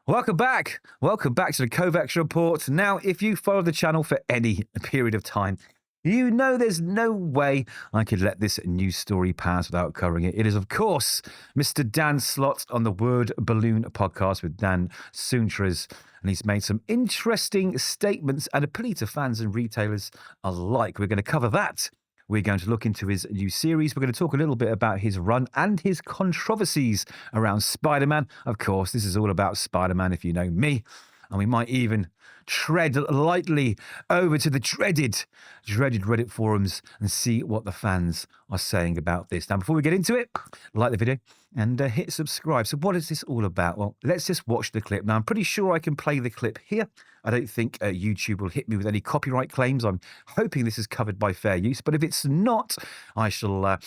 Welcome back. Welcome back to the Kovacs report. Now, if you follow the channel for any period of time, you know there's no way I could let this news story pass without covering it. It is, of course, Mr. Dan Slott on the Wordballoon podcast with Dan Suntres. And he's made some interesting statements and a plea to fans and retailers alike. We're going to cover that. We're going to look into his new series. We're going to talk a little bit about his run and his controversies around Spider-Man. Of course, this is all about Spider-Man, if you know me. And we might even tread lightly over to the dreaded Reddit forums and see what the fans are saying about this. Now, before we get into it, like the video and hit subscribe. So what is this all about? Well, let's just watch the clip. Now, I'm pretty sure I can play the clip here. I don't think YouTube will hit me with any copyright claims. I'm hoping this is covered by fair use. But if it's not, I shall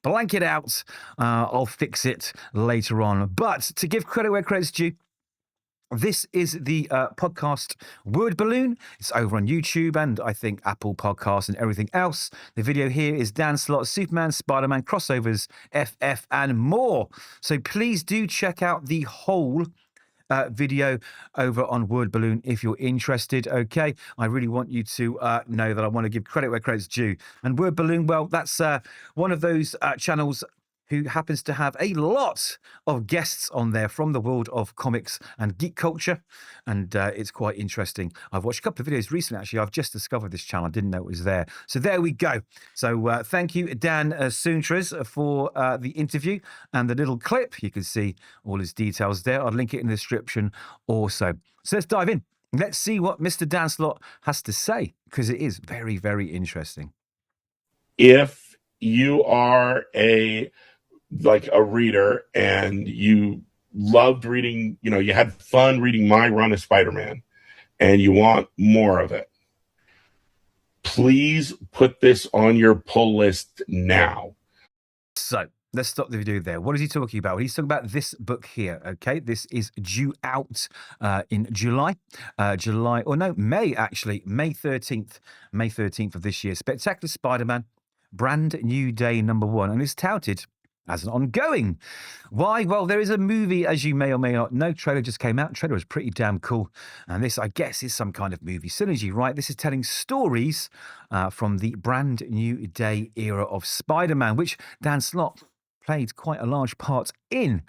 blank it out. I'll fix it later on. But to give credit where credit's due, this is the podcast Wordballoon. It's over on YouTube and I think Apple Podcasts and everything else. The video here is Dan Slott, Superman, Spider-Man, crossovers, FF, and more. So please do check out the whole video over on Wordballoon if you're interested. Okay, I really want you to know that I want to give credit where credit's due. And Wordballoon, well, that's one of those channels who happens to have a lot of guests on there from the world of comics and geek culture. And it's quite interesting. I've watched a couple of videos recently, actually. I've just discovered this channel. I didn't know it was there. So there we go. So thank you, Dan Suntres, for the interview and the little clip. You can see all his details there. I'll link it in the description also. So let's dive in. Let's see what Mr. Dan Slott has to say, because it is very, very interesting. If you are a reader and you loved reading, you had fun reading my run of Spider-Man and you want more of it, please put this on your pull list now. So let's stop the video there. What is he talking about? Well, he's talking about this book here. Okay, this is due out in May actually, May 13th of this year. Spectacular Spider-Man, brand new day #1, and it's touted as an ongoing. Why? Well, there is a movie, as you may or may not know. Trailer just came out. Trailer was pretty damn cool. And this, I guess, is some kind of movie synergy, right? This is telling stories from the brand new day era of Spider-Man, which Dan Slott played quite a large part in.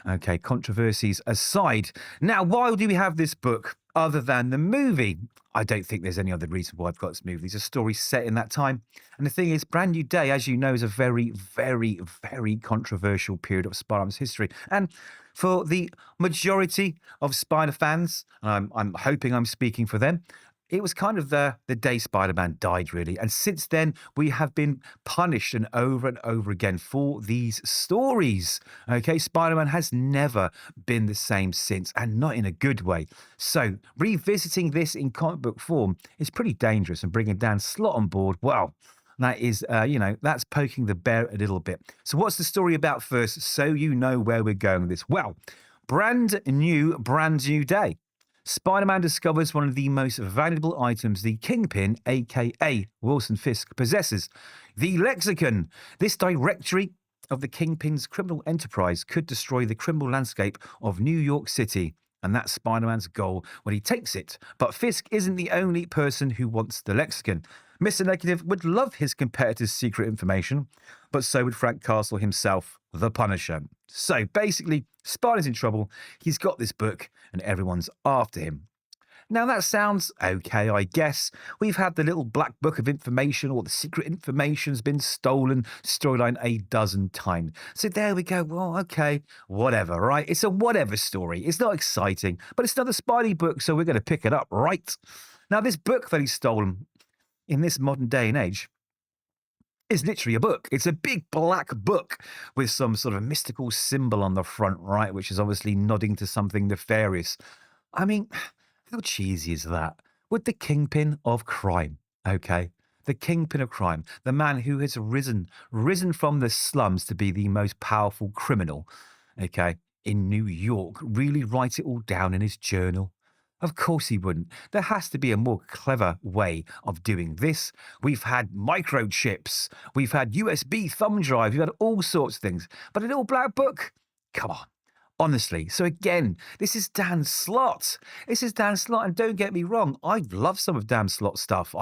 Okay, controversies aside. Now, why do we have this book other than the movie? I don't think there's any other reason why I've got this movie. These are stories set in that time. And the thing is, Brand New Day, as you know, is a very, very, very controversial period of Spider-Man's history. And for the majority of Spider fans, I'm hoping I'm speaking for them, it was kind of the day Spider-Man died, really. And since then, we have been punished and over again for these stories. Okay, Spider-Man has never been the same since, and not in a good way. So revisiting this in comic book form is pretty dangerous, and bringing Dan Slott on board, well, that is, that's poking the bear a little bit. So what's the story about first, so you know where we're going with this? Well, brand new day. Spider-Man discovers one of the most valuable items the Kingpin, a.k.a. Wilson Fisk, possesses, the lexicon. This directory of the Kingpin's criminal enterprise could destroy the criminal landscape of New York City. And that's Spider-Man's goal when he takes it. But Fisk isn't the only person who wants the lexicon. Mr. Negative would love his competitor's secret information, but so would Frank Castle himself, the Punisher. So basically, Spider's in trouble, he's got this book, and everyone's after him. Now that sounds okay, I guess. We've had the little black book of information, or the secret information's been stolen storyline a dozen times. So there we go. Well, okay, whatever, right? It's a whatever story. It's not exciting, but it's another Spidey book, so we're going to pick it up, right? Now, this book that he's stolen in this modern day and age is literally a book. It's a big black book with some sort of mystical symbol on the front, right? Which is obviously nodding to something nefarious. I mean, how cheesy is that? With the kingpin of crime, okay? The kingpin of crime, the man who has risen from the slums to be the most powerful criminal, okay, in New York, really write it all down in his journal. Of course he wouldn't. There has to be a more clever way of doing this. We've had microchips. We've had USB thumb drives. We've had all sorts of things. But a little black book? Come on. Honestly. So again, this is Dan Slott. This is Dan Slott, and don't get me wrong, I love some of Dan Slott's stuff.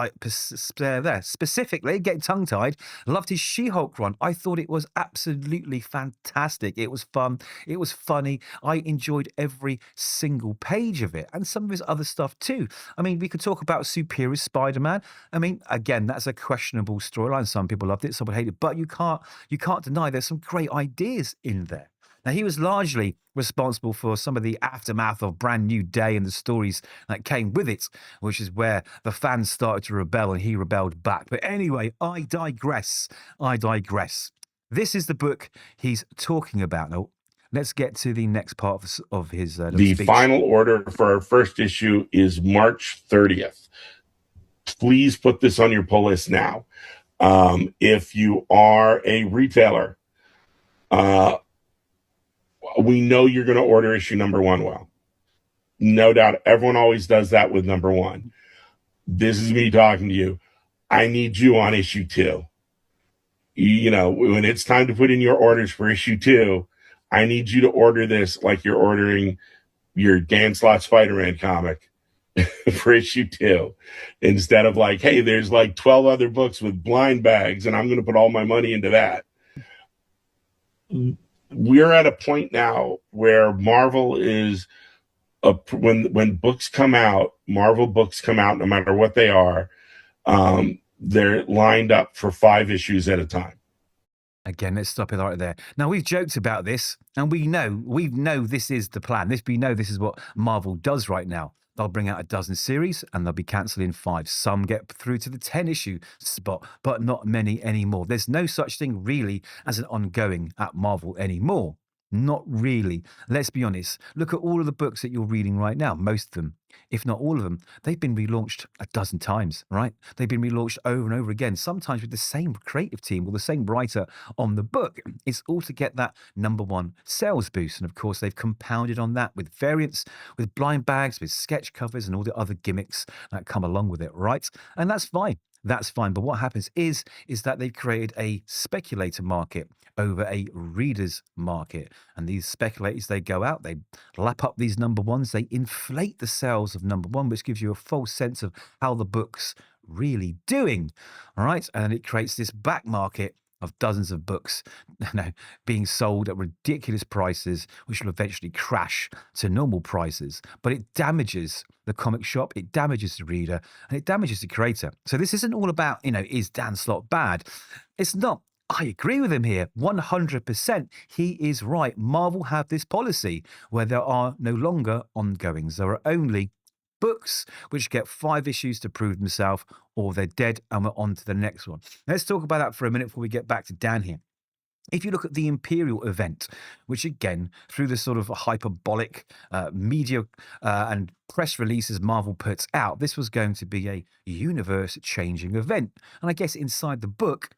Specifically, getting tongue-tied, loved his She-Hulk run. I thought it was absolutely fantastic. It was fun. It was funny. I enjoyed every single page of it, and some of his other stuff too. I mean, we could talk about Superior Spider-Man. I mean, again, that's a questionable storyline. Some people loved it, some would hate it, but you can't deny there's some great ideas in there. Now, he was largely responsible for some of the aftermath of Brand New Day and the stories that came with it, which is where the fans started to rebel and he rebelled back. But anyway, I digress. I digress. This is the book he's talking about. Now, let's get to the next part of his little The speech. final order for our first issue is March 30th. Please put this on your pull list now. If you are a retailer, we know you're going to order issue number 1 well. No doubt. Everyone always does that with number 1. This is me talking to you. I need you on issue 2. You know, when it's time to put in your orders for issue 2, I need you to order this like you're ordering your Dan Slott Spider-Man comic for issue 2, instead of like, hey, there's like 12 other books with blind bags and I'm going to put all my money into that. We're at a point now where Marvel is when books come out, Marvel books come out, no matter what they are, they're lined up for 5 issues at a time. Again, let's stop it right there. Now, we've joked about this, and we know this is the plan. We know this is what Marvel does right now. They'll bring out a dozen series, and they'll be cancelling 5. Some get through to the 10-issue spot, but not many anymore. There's no such thing really as an ongoing at Marvel anymore. Not really. Let's be honest. Look at all of the books that you're reading right now. Most of them, if not all of them, they've been relaunched a dozen times, right? They've been relaunched over and over again, sometimes with the same creative team or the same writer on the book. It's all to get that number 1 sales boost. And of course, they've compounded on that with variants, with blind bags, with sketch covers and all the other gimmicks that come along with it, right? And that's fine. That's fine. But what happens is that they've created a speculator market over a reader's market. And these speculators, they go out, they lap up these number 1s, they inflate the sales of number 1, which gives you a false sense of how the book's really doing. All right. And it creates this back market of dozens of books being sold at ridiculous prices, which will eventually crash to normal prices. But it damages the comic shop, it damages the reader, and it damages the creator. So this isn't all about, is Dan Slott bad? It's not. I agree with him here, 100%. He is right. Marvel have this policy where there are no longer ongoings. There are only books which get 5 issues to prove themselves, or they're dead and we're on to the next one. Let's talk about that for a minute before we get back to Dan here. If you look at the Imperial event, which again, through the sort of hyperbolic media and press releases Marvel puts out, this was going to be a universe-changing event. And I guess inside the book,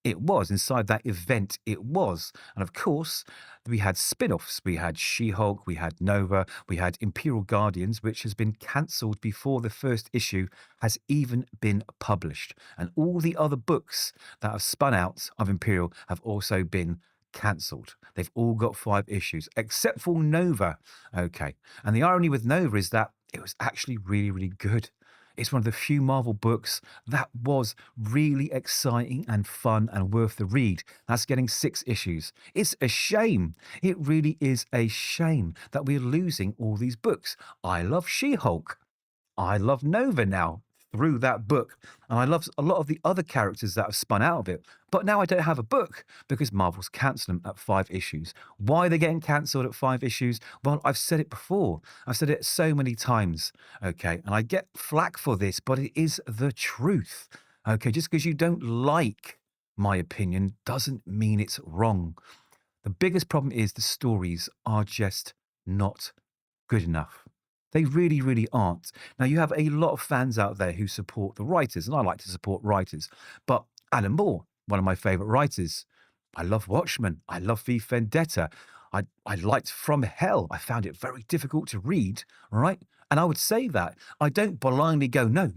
it was. Inside that event, it was. And of course, we had spin-offs. We had She-Hulk, we had Nova, we had Imperial Guardians, which has been cancelled before the first issue has even been published. And all the other books that have spun out of Imperial have also been cancelled. They've all got 5 issues, except for Nova. Okay. And the irony with Nova is that it was actually really, really good. It's one of the few Marvel books that was really exciting and fun and worth the read. That's getting 6 issues. It's a shame. It really is a shame that we're losing all these books. I love She-Hulk. I love Nova now through that book. And I love a lot of the other characters that have spun out of it. But now I don't have a book because Marvel's cancelled them at 5 issues. Why are they getting cancelled at 5 issues? Well, I've said it before. I've said it so many times. Okay. And I get flack for this, but it is the truth. Okay. Just because you don't like my opinion doesn't mean it's wrong. The biggest problem is the stories are just not good enough. They really, really aren't. Now, you have a lot of fans out there who support the writers, and I like to support writers. But Alan Moore, one of my favourite writers. I love Watchmen. I love V Vendetta. I liked From Hell. I found it very difficult to read, right? And I would say that. I don't blindly go, no,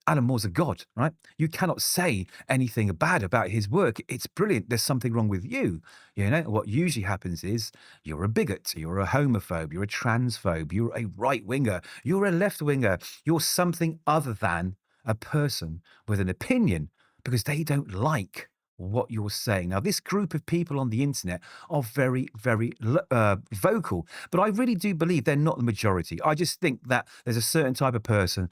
Alan Moore's a god, right? You cannot say anything bad about his work. It's brilliant. There's something wrong with you. You know, what usually happens is you're a bigot, you're a homophobe, you're a transphobe, you're a right winger, you're a left winger, you're something other than a person with an opinion because they don't like what you're saying. Now, this group of people on the internet are very, very vocal, but I really do believe they're not the majority. I just think that there's a certain type of person,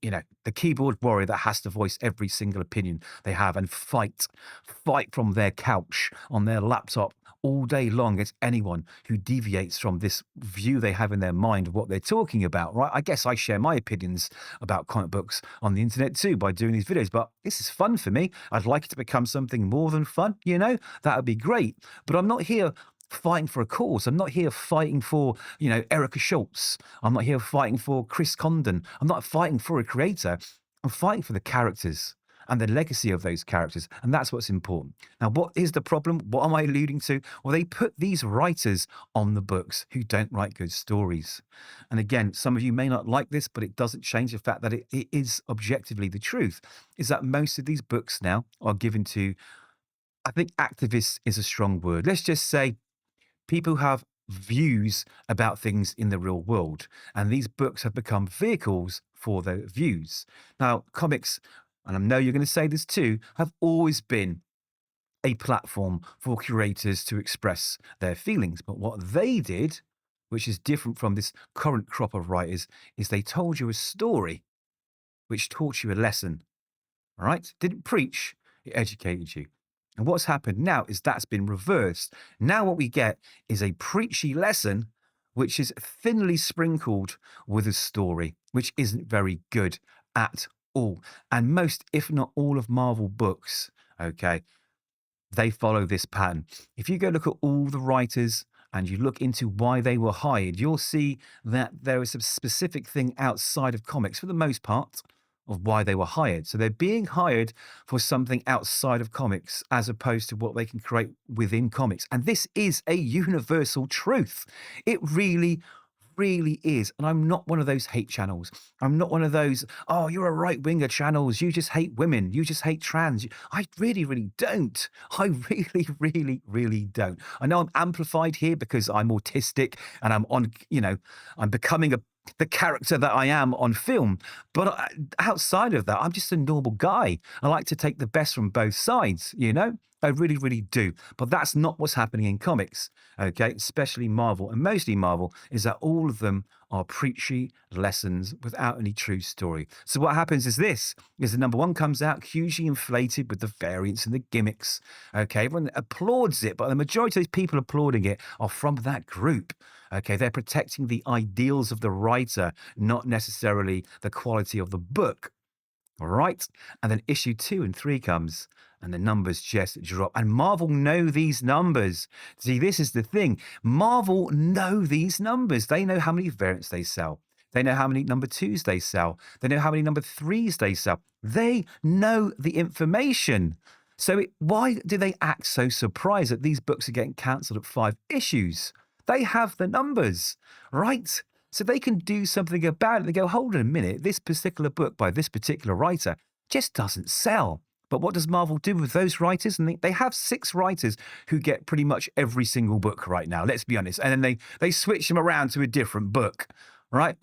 you know, the keyboard warrior that has to voice every single opinion they have and fight from their couch on their laptop all day long against anyone who deviates from this view they have in their mind of what they're talking about, right? I guess I share my opinions about comic books on the internet too by doing these videos, but this is fun for me. I'd like it to become something more than fun, you know? That would be great. But I'm not here fighting for a cause. I'm not here fighting for, you know, Erica Schultz. I'm not here fighting for Chris Condon. I'm not fighting for a creator. I'm fighting for the characters and the legacy of those characters. And that's what's important. Now, what is the problem? What am I alluding to? Well, they put these writers on the books who don't write good stories. And again, some of you may not like this, but it doesn't change the fact that it is objectively the truth, is that most of these books now are given to, I think activists is a strong word. Let's just say people who have views about things in the real world. And these books have become vehicles for their views. Now, comics, and I know you're going to say this too, have always been a platform for curators to express their feelings. But what they did, which is different from this current crop of writers, is they told you a story which taught you a lesson. All right? Didn't preach, it educated you. And what's happened now is that's been reversed. Now what we get is a preachy lesson which is thinly sprinkled with a story, which isn't very good at all. And most, if not all, of Marvel books, okay, they follow this pattern. If you go look at all the writers and you look into why they were hired, you'll see that there is a specific thing outside of comics, for the most part, of why they were hired. So they're being hired for something outside of comics as opposed to what they can create within comics. And this is a universal truth. It really is. And I'm not one of those hate channels. I'm not one of those, oh, you're a right winger channels. You just hate women. You just hate trans. I really don't. I really don't. I know I'm amplified here because I'm autistic and I'm on, you know, I'm becoming the character that I am on film. But outside of that, I'm just a normal guy. I like to take the best from both sides, you know? I really do. But that's not what's happening in comics, okay? Especially Marvel, and mostly Marvel, is that all of them are preachy lessons without any true story. So what happens is this, is the number one comes out hugely inflated with the variants and the gimmicks, okay? Everyone applauds it, but the majority of these people applauding it are from that group, okay? They're protecting the ideals of the writer, not necessarily the quality of the book. All right. And then issue 2 and 3 comes and the numbers just drop. And Marvel know these numbers. See, this is the thing. Marvel know these numbers. They know how many variants they sell. They know how many number 2s they sell. They know how many number 3s they sell. They know the information. So why do they act so surprised that these books are getting cancelled at 5 issues? They have the numbers, right? So they can do something about it. They go, hold on a minute, this particular book by this particular writer just doesn't sell. But what does Marvel do with those writers? And they have 6 writers who get pretty much every single book right now, let's be honest. And then they switch them around to a different book, right?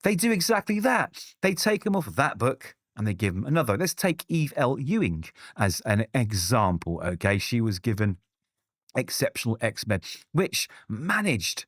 They do exactly that. They take them off of that book and they give them another. Let's take Eve L. Ewing as an example, okay? She was given Exceptional X-Men, which managed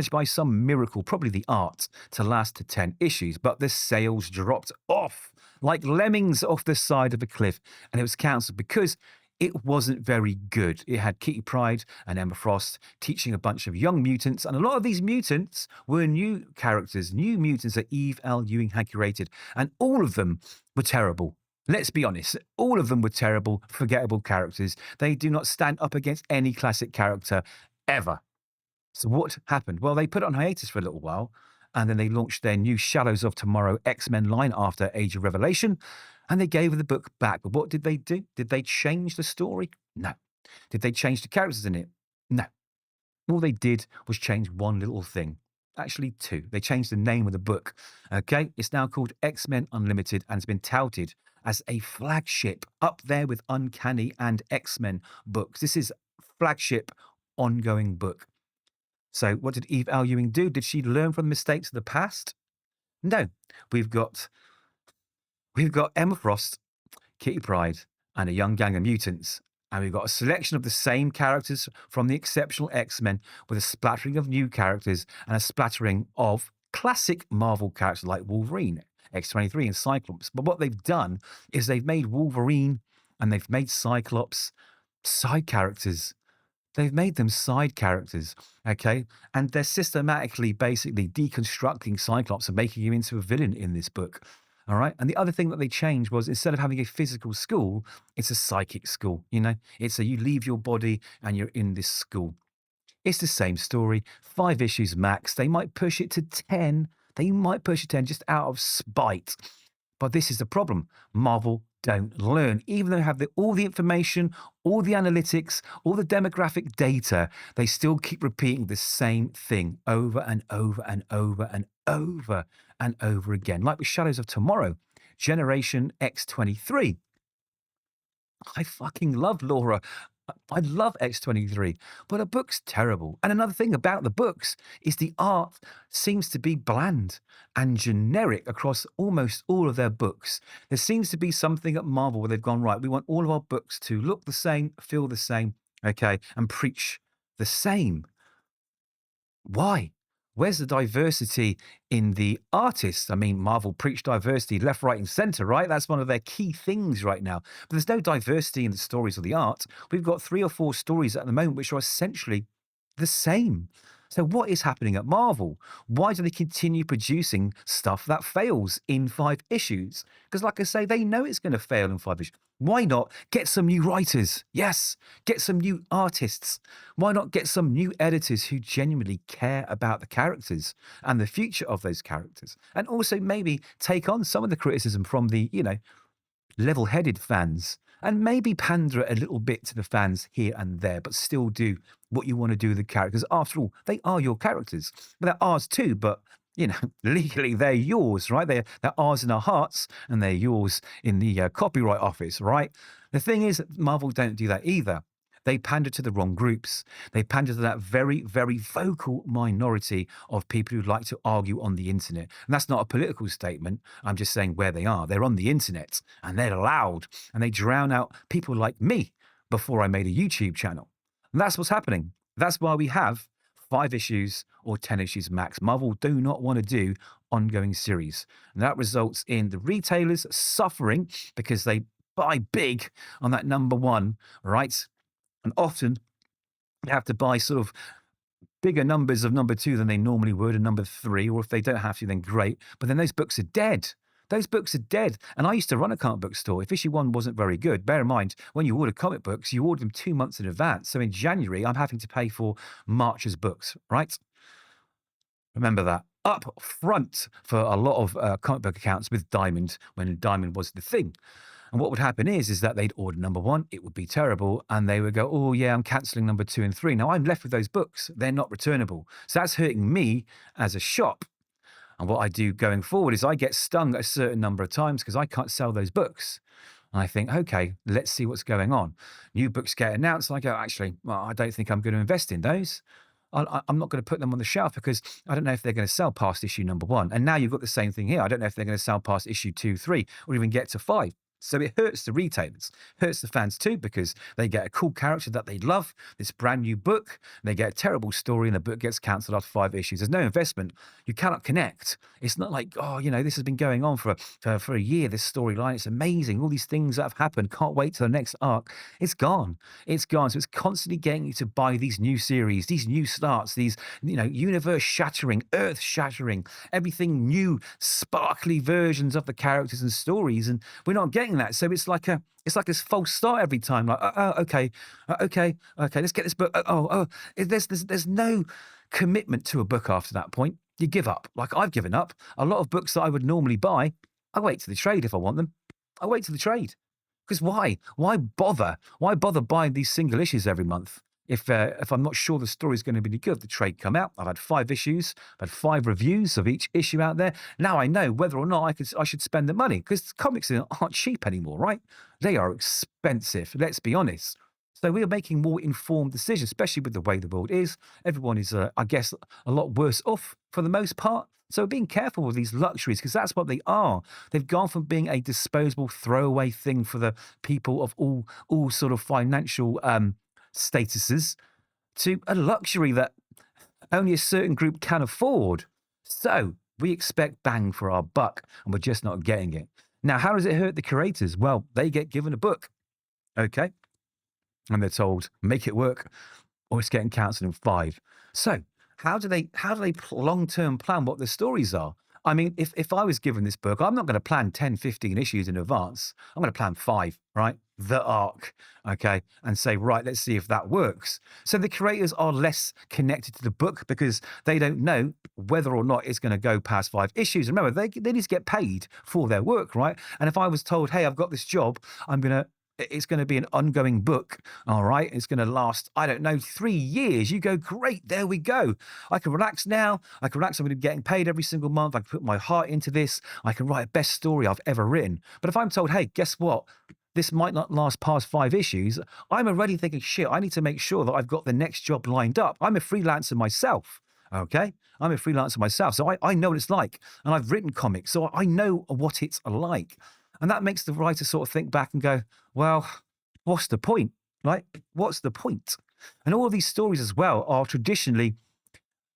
by some miracle, probably the art, to last to 10 issues, but the sales dropped off like lemmings off the side of a cliff, and it was cancelled because it wasn't very good. It had Kitty Pryde and Emma Frost teaching a bunch of young mutants, and a lot of these mutants were new characters, new mutants that Eve L. Ewing had curated, and all of them were terrible. Let's be honest, all of them were terrible, forgettable characters. They do not stand up against any classic character ever. So what happened? Well, they put it on hiatus for a little while, and then they launched their new Shadows of Tomorrow X-Men line after Age of Revelation, and they gave the book back. But what did they do? Did they change the story? No. Did they change the characters in it? No. All they did was change one little thing. Actually, 2. They changed the name of the book. Okay, it's now called X-Men Unlimited and it's been touted as a flagship up there with Uncanny and X-Men books. This is flagship ongoing book. So what did Eve L. Ewing do? Did she learn from the mistakes of the past? No. We've got Emma Frost, Kitty Pryde, and a young gang of mutants. And we've got a selection of the same characters from the exceptional X-Men with a splattering of new characters and a splattering of classic Marvel characters like Wolverine, X-23, and Cyclops. But what they've done is they've made Wolverine and they've made Cyclops side characters. They've made them side characters, okay? And they're systematically, basically deconstructing Cyclops and making him into a villain in this book. All right. And the other thing that they changed was instead of having a physical school, it's a psychic school. You know, it's you leave your body and you're in this school. It's the same story, 5 issues max. They might push it to 10. They might push it to 10 just out of spite. But this is the problem. Marvel don't learn. Even though they have all the information, all the analytics, all the demographic data, they still keep repeating the same thing over and over and over and over and over again. Like with Shadows of Tomorrow, Generation X-23. I fucking love Laura. I love X-23, but the book's terrible. And another thing about the books is the art seems to be bland and generic across almost all of their books. There seems to be something at Marvel where they've gone, right, we want all of our books to look the same, feel the same, okay, and preach the same. Why? Where's the diversity in the artists? I mean, Marvel preach diversity left, right, and center, right? That's one of their key things right now. But there's no diversity in the stories or the art. We've got 3 or 4 stories at the moment which are essentially the same. So what is happening at Marvel? Why do they continue producing stuff that fails in 5 issues? Because like I say, they know it's going to fail in 5 issues. Why not get some new writers? Yes, get some new artists. Why not get some new editors who genuinely care about the characters and the future of those characters? And also maybe take on some of the criticism from the, level-headed fans and maybe pander a little bit to the fans here and there, but still do what you want to do with the characters. After all, they are your characters. Well, they're ours too, but, legally they're yours, right? They're ours in our hearts and they're yours in the copyright office, right? The thing is, Marvel don't do that either. They pander to the wrong groups. They pander to that very, very vocal minority of people who like to argue on the internet. And that's not a political statement. I'm just saying where they are. They're on the internet and they're loud and they drown out people like me before I made a YouTube channel. And that's what's happening. That's why we have 5 issues or 10 issues max. Marvel do not want to do ongoing series. And that results in the retailers suffering because they buy big on that number 1, right? And often you have to buy sort of bigger numbers of number 2 than they normally would, and number 3, or if they don't have to, then great. But then those books are dead. Those books are dead. And I used to run a comic book store. If issue 1 wasn't very good, bear in mind, when you order comic books, you order them 2 months in advance. So in January, I'm having to pay for March's books, right? Remember that. Up front for a lot of comic book accounts with Diamond, when Diamond was the thing. And what would happen is that they'd order number 1, it would be terrible, and they would go, oh yeah, I'm cancelling number 2 and 3. Now I'm left with those books. They're not returnable. So that's hurting me as a shop. And what I do going forward is I get stung a certain number of times because I can't sell those books. And I think, okay, let's see what's going on. New books get announced, and I go, actually, well, I don't think I'm going to invest in those. I'm not going to put them on the shelf because I don't know if they're going to sell past issue number 1. And now you've got the same thing here. I don't know if they're going to sell past issue 2, 3, or even get to 5. So it hurts the retailers, hurts the fans too, because they get a cool character that they love, this brand new book, and they get a terrible story and the book gets cancelled after 5 issues. There's no investment. You cannot connect. It's not like, oh, this has been going on for a year, this storyline. It's amazing. All these things that have happened. Can't wait till the next arc. It's gone. It's gone. So it's constantly getting you to buy these new series, these new starts, these, universe shattering, earth shattering, everything new, sparkly versions of the characters and stories. And we're not getting that. So it's like a false start every time. Like, okay, let's get this book. There's no commitment to a book after that point. You give up. Like I've given up. A lot of books that I would normally buy, I wait to the trade if I want them. I wait to the trade. Because why? Why bother? Why bother buying these single issues every month? If I'm not sure the story's going to be any good, the trade come out. I've had 5 issues, I've had 5 reviews of each issue out there. Now I know whether or not I should spend the money, because comics aren't cheap anymore, right? They are expensive. Let's be honest. So we are making more informed decisions, especially with the way the world is. Everyone is, I guess, a lot worse off for the most part. So being careful with these luxuries, because that's what they are. They've gone from being a disposable throwaway thing for the people of all sort of financial statuses to a luxury that only a certain group can afford. So we expect bang for our buck, and we're just not getting it. Now, how does it hurt the creators? Well, they get given a book, okay? And they're told, make it work, or it's getting cancelled in 5. So how do they long-term plan what the stories are? I mean, if I was given this book, I'm not going to plan 10, 15 issues in advance. I'm going to plan 5, right? The arc, okay? And say, right, let's see if that works. So the creators are less connected to the book because they don't know whether or not it's going to go past 5 issues. Remember, they need to get paid for their work, right? And if I was told, hey, I've got this job, it's going to be an ongoing book, all right? It's going to last, I don't know, 3 years. You go, great, there we go. I can relax now. I can relax. I'm going to be getting paid every single month. I can put my heart into this. I can write a best story I've ever written. But if I'm told, hey, guess what? This might not last past 5 issues. I'm already thinking, shit, I need to make sure that I've got the next job lined up. I'm a freelancer myself, okay? I'm a freelancer myself. So I know what it's like. And I've written comics, so I know what it's like. And that makes the writer sort of think back and go, well, what's the point? Right? What's the point? And all of these stories as well are traditionally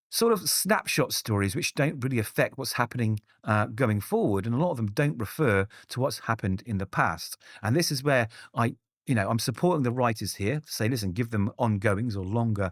sort of snapshot stories which don't really affect what's happening going forward. And a lot of them don't refer to what's happened in the past. And this is where I'm supporting the writers here to say, listen, give them ongoings or longer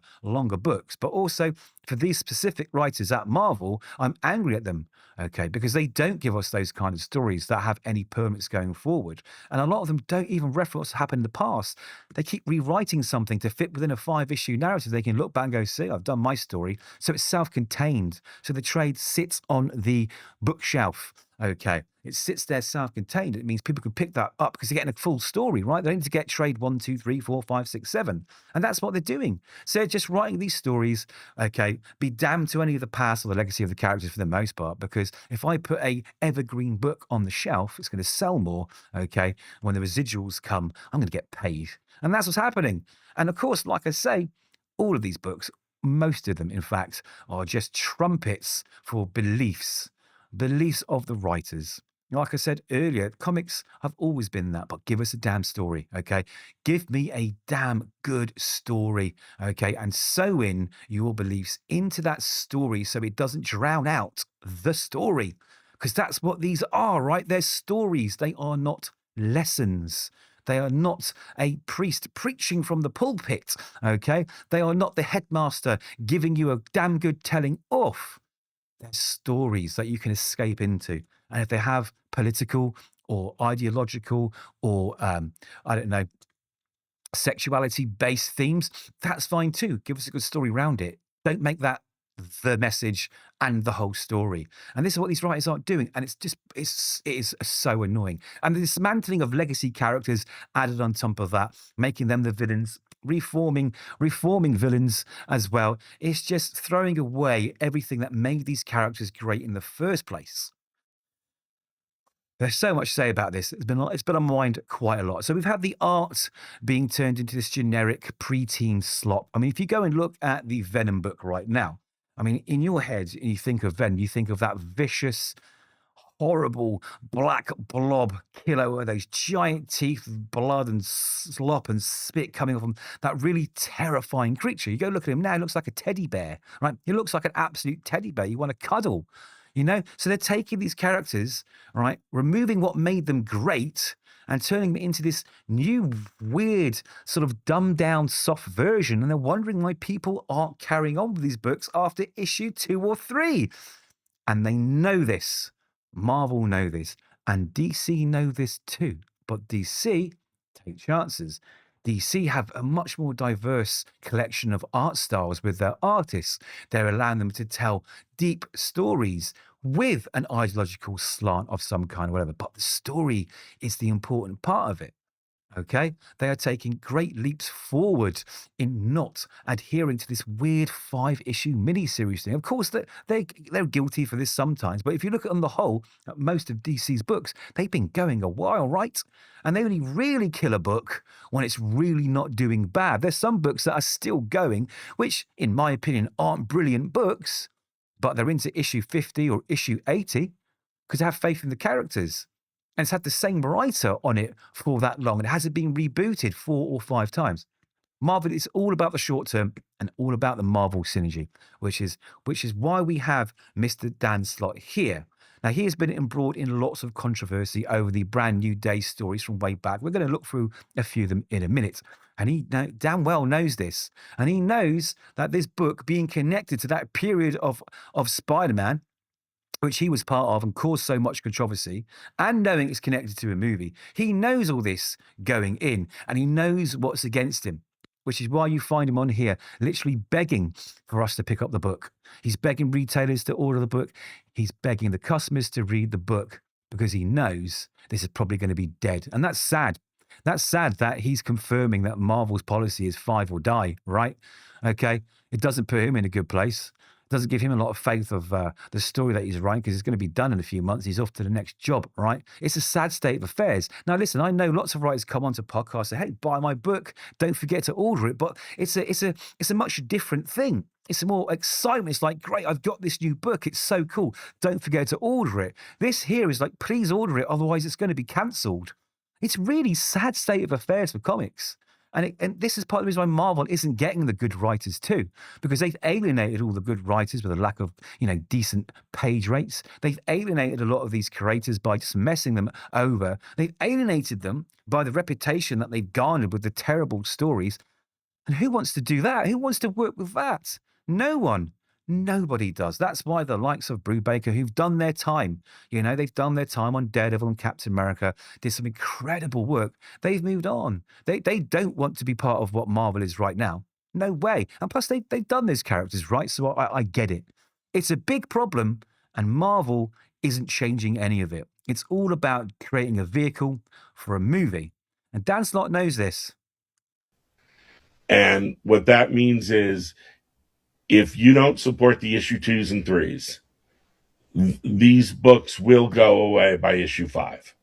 books. But also for these specific writers at Marvel, I'm angry at them, okay, because they don't give us those kind of stories that have any permanence going forward. And a lot of them don't even reference what's happened in the past. They keep rewriting something to fit within a 5-issue narrative. They can look back and go, see, I've done my story. So it's self-contained. So the trade sits on the bookshelf. Okay, it sits there self-contained. It means people can pick that up because they're getting a full story, right? They don't need to get trade 1, 2, 3, 4, 5, 6, 7. And that's what they're doing. So they're just writing these stories, okay, be damned to any of the past or the legacy of the characters for the most part, because if I put a evergreen book on the shelf, it's going to sell more, okay? When the residuals come, I'm going to get paid. And that's what's happening. And of course, like I say, all of these books, most of them, in fact, are just trumpets for beliefs of the writers. Like I said earlier, comics have always been that, but give us a damn story, okay? Give me a damn good story, okay? And sew in your beliefs into that story so it doesn't drown out the story. Because that's what these are, right? They're stories. They are not lessons. They are not a priest preaching from the pulpit, okay? They are not the headmaster giving you a damn good telling off. They're stories that you can escape into. And if they have political or ideological or, I don't know, sexuality-based themes, that's fine too. Give us a good story around it. Don't make that the message and the whole story. And this is what these writers aren't doing. And it is so annoying. And the dismantling of legacy characters added on top of that, making them the villains, reforming villains as well. It's just throwing away everything that made these characters great in the first place. There's so much to say about this. It's been on my mind quite a lot. So we've had the art being turned into this generic preteen slop. I mean, if you go and look at the Venom book right now, I mean, in your head, you think of Venom, you think of that vicious, horrible black blob killer with those giant teeth, blood and slop and spit coming off him. That really terrifying creature. You go look at him now, he looks like a teddy bear, right? He looks like an absolute teddy bear you want to cuddle. You know, so they're taking these characters, right, removing what made them great and turning them into this new, weird, sort of dumbed down, soft version. And they're wondering why people aren't carrying on with these books after issue 2 or 3. And they know this. Marvel know this. And DC know this too. But DC take chances. DC have a much more diverse collection of art styles with their artists. They're allowing them to tell deep stories with an ideological slant of some kind or whatever. But the story is the important part of it. Okay, they are taking great leaps forward in not adhering to this weird 5-issue miniseries thing. Of course, they're guilty for this sometimes, but if you look at on the whole, at most of DC's books, they've been going a while, right? And they only really kill a book when it's really not doing bad. There's some books that are still going, which, in my opinion, aren't brilliant books, but they're into issue 50 or issue 80 because they have faith in the characters. And it's had the same writer on it for that long. And it hasn't been rebooted 4 or 5 times. Marvel is all about the short term and all about the Marvel synergy, which is why we have Mr. Dan Slott here. Now, he has been embroiled in lots of controversy over the Brand New Day stories from way back. We're going to look through a few of them in a minute. And he damn well knows this. And he knows that this book being connected to that period of Spider-Man, which he was part of and caused so much controversy, and knowing it's connected to a movie. He knows all this going in, and he knows what's against him, which is why you find him on here literally begging for us to pick up the book. He's begging retailers to order the book. He's begging the customers to read the book because he knows this is probably going to be dead. And that's sad. That's sad that he's confirming that Marvel's policy is 5 or die, right? Okay. It doesn't put him in a good place. Doesn't give him a lot of faith of the story that he's writing because it's going to be done in a few months. He's off to the next job, right? It's a sad state of affairs. Now, listen, I know lots of writers come onto podcasts and say, hey, buy my book. Don't forget to order it. But it's a much different thing. It's more excitement. It's like, great, I've got this new book. It's so cool. Don't forget to order it. This here is like, please order it. Otherwise, it's going to be cancelled. It's really sad state of affairs for comics. And this is part of the reason why Marvel isn't getting the good writers too, because they've alienated all the good writers with a lack of, decent page rates. They've alienated a lot of these creators by just messing them over. They've alienated them by the reputation that they've garnered with the terrible stories. And who wants to do that? Who wants to work with that? No one. Nobody does. That's why the likes of Brubaker, who've done their time, they've done their time on Daredevil and Captain America, did some incredible work. They've moved on. They don't want to be part of what Marvel is right now. No way. And plus, they've done those characters, right? So I get it. It's a big problem, and Marvel isn't changing any of it. It's all about creating a vehicle for a movie. And Dan Slott knows this. And what that means is, if you don't support the issue 2s and 3s, these books will go away by issue 5.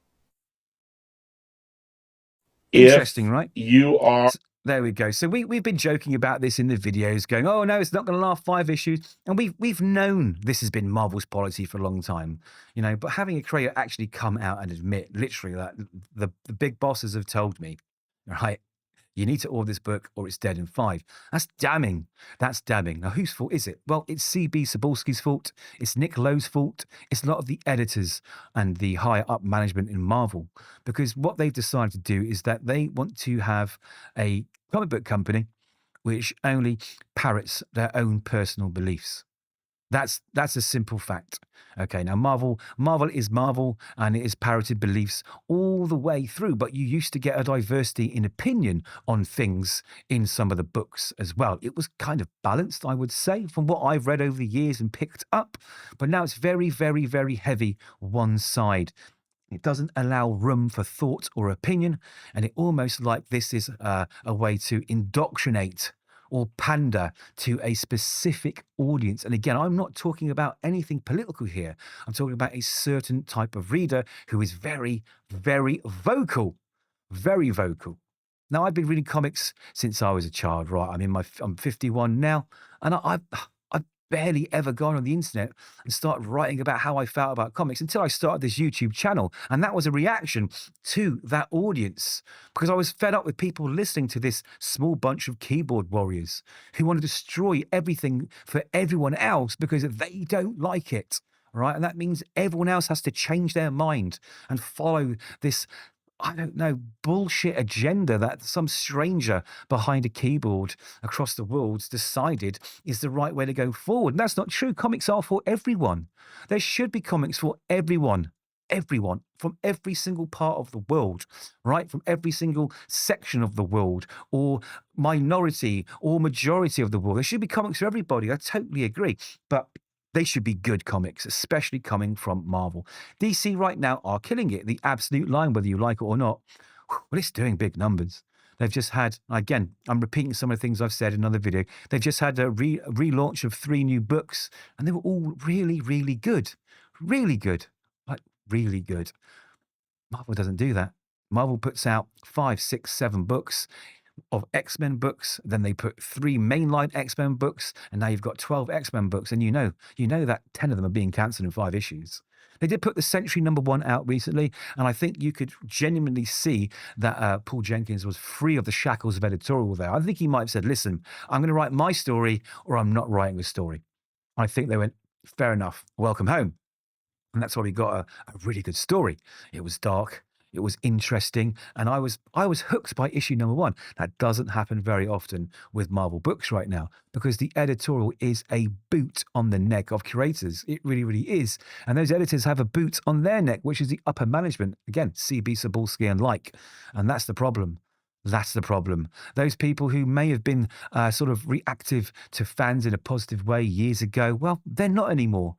Interesting, right? You are... There we go. So we've been joking about this in the videos, going, oh, no, it's not going to last 5 issues. And we've known this has been Marvel's policy for a long time, but having a creator actually come out and admit, literally, that the big bosses have told me, right, you need to order this book or it's dead in 5. That's damning. That's damning. Now, whose fault is it? Well, it's C.B. Cebulski's fault. It's Nick Lowe's fault. It's a lot of the editors and the higher up management in Marvel. Because what they've decided to do is that they want to have a comic book company which only parrots their own personal beliefs. That's a simple fact. Okay, now Marvel is Marvel, and it is parroted beliefs all the way through. But you used to get a diversity in opinion on things in some of the books as well. It was kind of balanced, I would say, from what I've read over the years and picked up. But now it's very, very, very heavy one side. It doesn't allow room for thought or opinion, and it almost like this is a way to indoctrinate or pander to a specific audience. And again, I'm not talking about anything political here. I'm talking about a certain type of reader who is very, very vocal. Very vocal. Now, I've been reading comics since I was a child, right? I'm 51 now, and I've barely ever gone on the internet and started writing about how I felt about comics until I started this YouTube channel. And that was a reaction to that audience because I was fed up with people listening to this small bunch of keyboard warriors who want to destroy everything for everyone else because they don't like it. Right. And that means everyone else has to change their mind and follow this, I don't know, bullshit agenda that some stranger behind a keyboard across the world's decided is the right way to go forward. And that's not true. Comics are for everyone. There should be comics for everyone. Everyone from every single part of the world, right? From every single section of the world or minority or majority of the world. There should be comics for everybody. I totally agree. But they should be good comics, especially coming from Marvel. DC right now are killing it. The absolute line, whether you like it or not, Well, it's doing big numbers. They've just had, again, I'm repeating some of the things I've said in another video. They've just had a relaunch of 3 new books, and they were all really, really good. Really good. Like, really good. Marvel doesn't do that. Marvel puts out 5, 6, 7 books of X-Men books. Then they put 3 mainline X-Men books, and now you've got 12 X-Men books. And you know that 10 of them are being cancelled in 5 issues. They did put the Century #1 out recently, and I think you could genuinely see that Paul Jenkins was free of the shackles of editorial there. I think he might have said, listen, I'm going to write my story or I'm not writing a story. I think they went, fair enough, welcome home. And that's why we got a really good story. It was dark. It was interesting, and I was hooked by issue #1. That doesn't happen very often with Marvel books right now because the editorial is a boot on the neck of creators. It really, really is. And those editors have a boot on their neck, which is the upper management. Again, CB, Cebulski, and like. And that's the problem. That's the problem. Those people who may have been sort of reactive to fans in a positive way years ago, well, they're not anymore.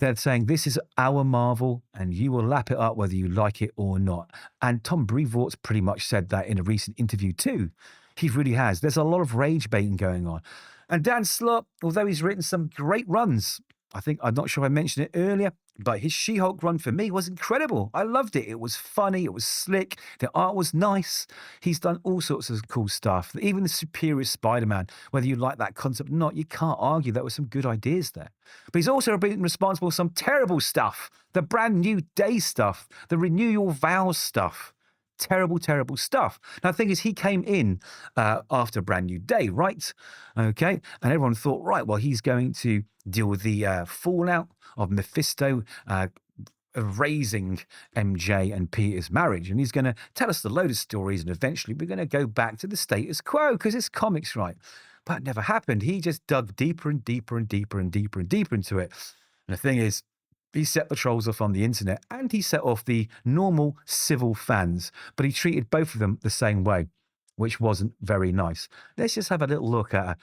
They're saying, this is our Marvel, and you will lap it up whether you like it or not. And Tom Brevoort's pretty much said that in a recent interview too. He really has. There's a lot of rage baiting going on. And Dan Slott, although he's written some great runs, I'm not sure I mentioned it earlier, but his She-Hulk run for me was incredible. I loved it. It was funny. It was slick. The art was nice. He's done all sorts of cool stuff. Even the Superior Spider-Man, whether you like that concept or not, you can't argue there were some good ideas there. But he's also been responsible for some terrible stuff. The Brand New Day stuff. The Renew Your Vows stuff. Terrible, terrible stuff. Now, the thing is, he came in after Brand New Day, right? Okay. And everyone thought, right, well, he's going to deal with the fallout of Mephisto erasing MJ and Peter's marriage. And he's going to tell us a load of stories. And eventually we're going to go back to the status quo because it's comics, right? But it never happened. He just dug deeper and deeper and deeper and deeper and deeper into it. And the thing is, he set the trolls off on the internet and he set off the normal civil fans, but he treated both of them the same way, which wasn't very nice. Let's just have a little look at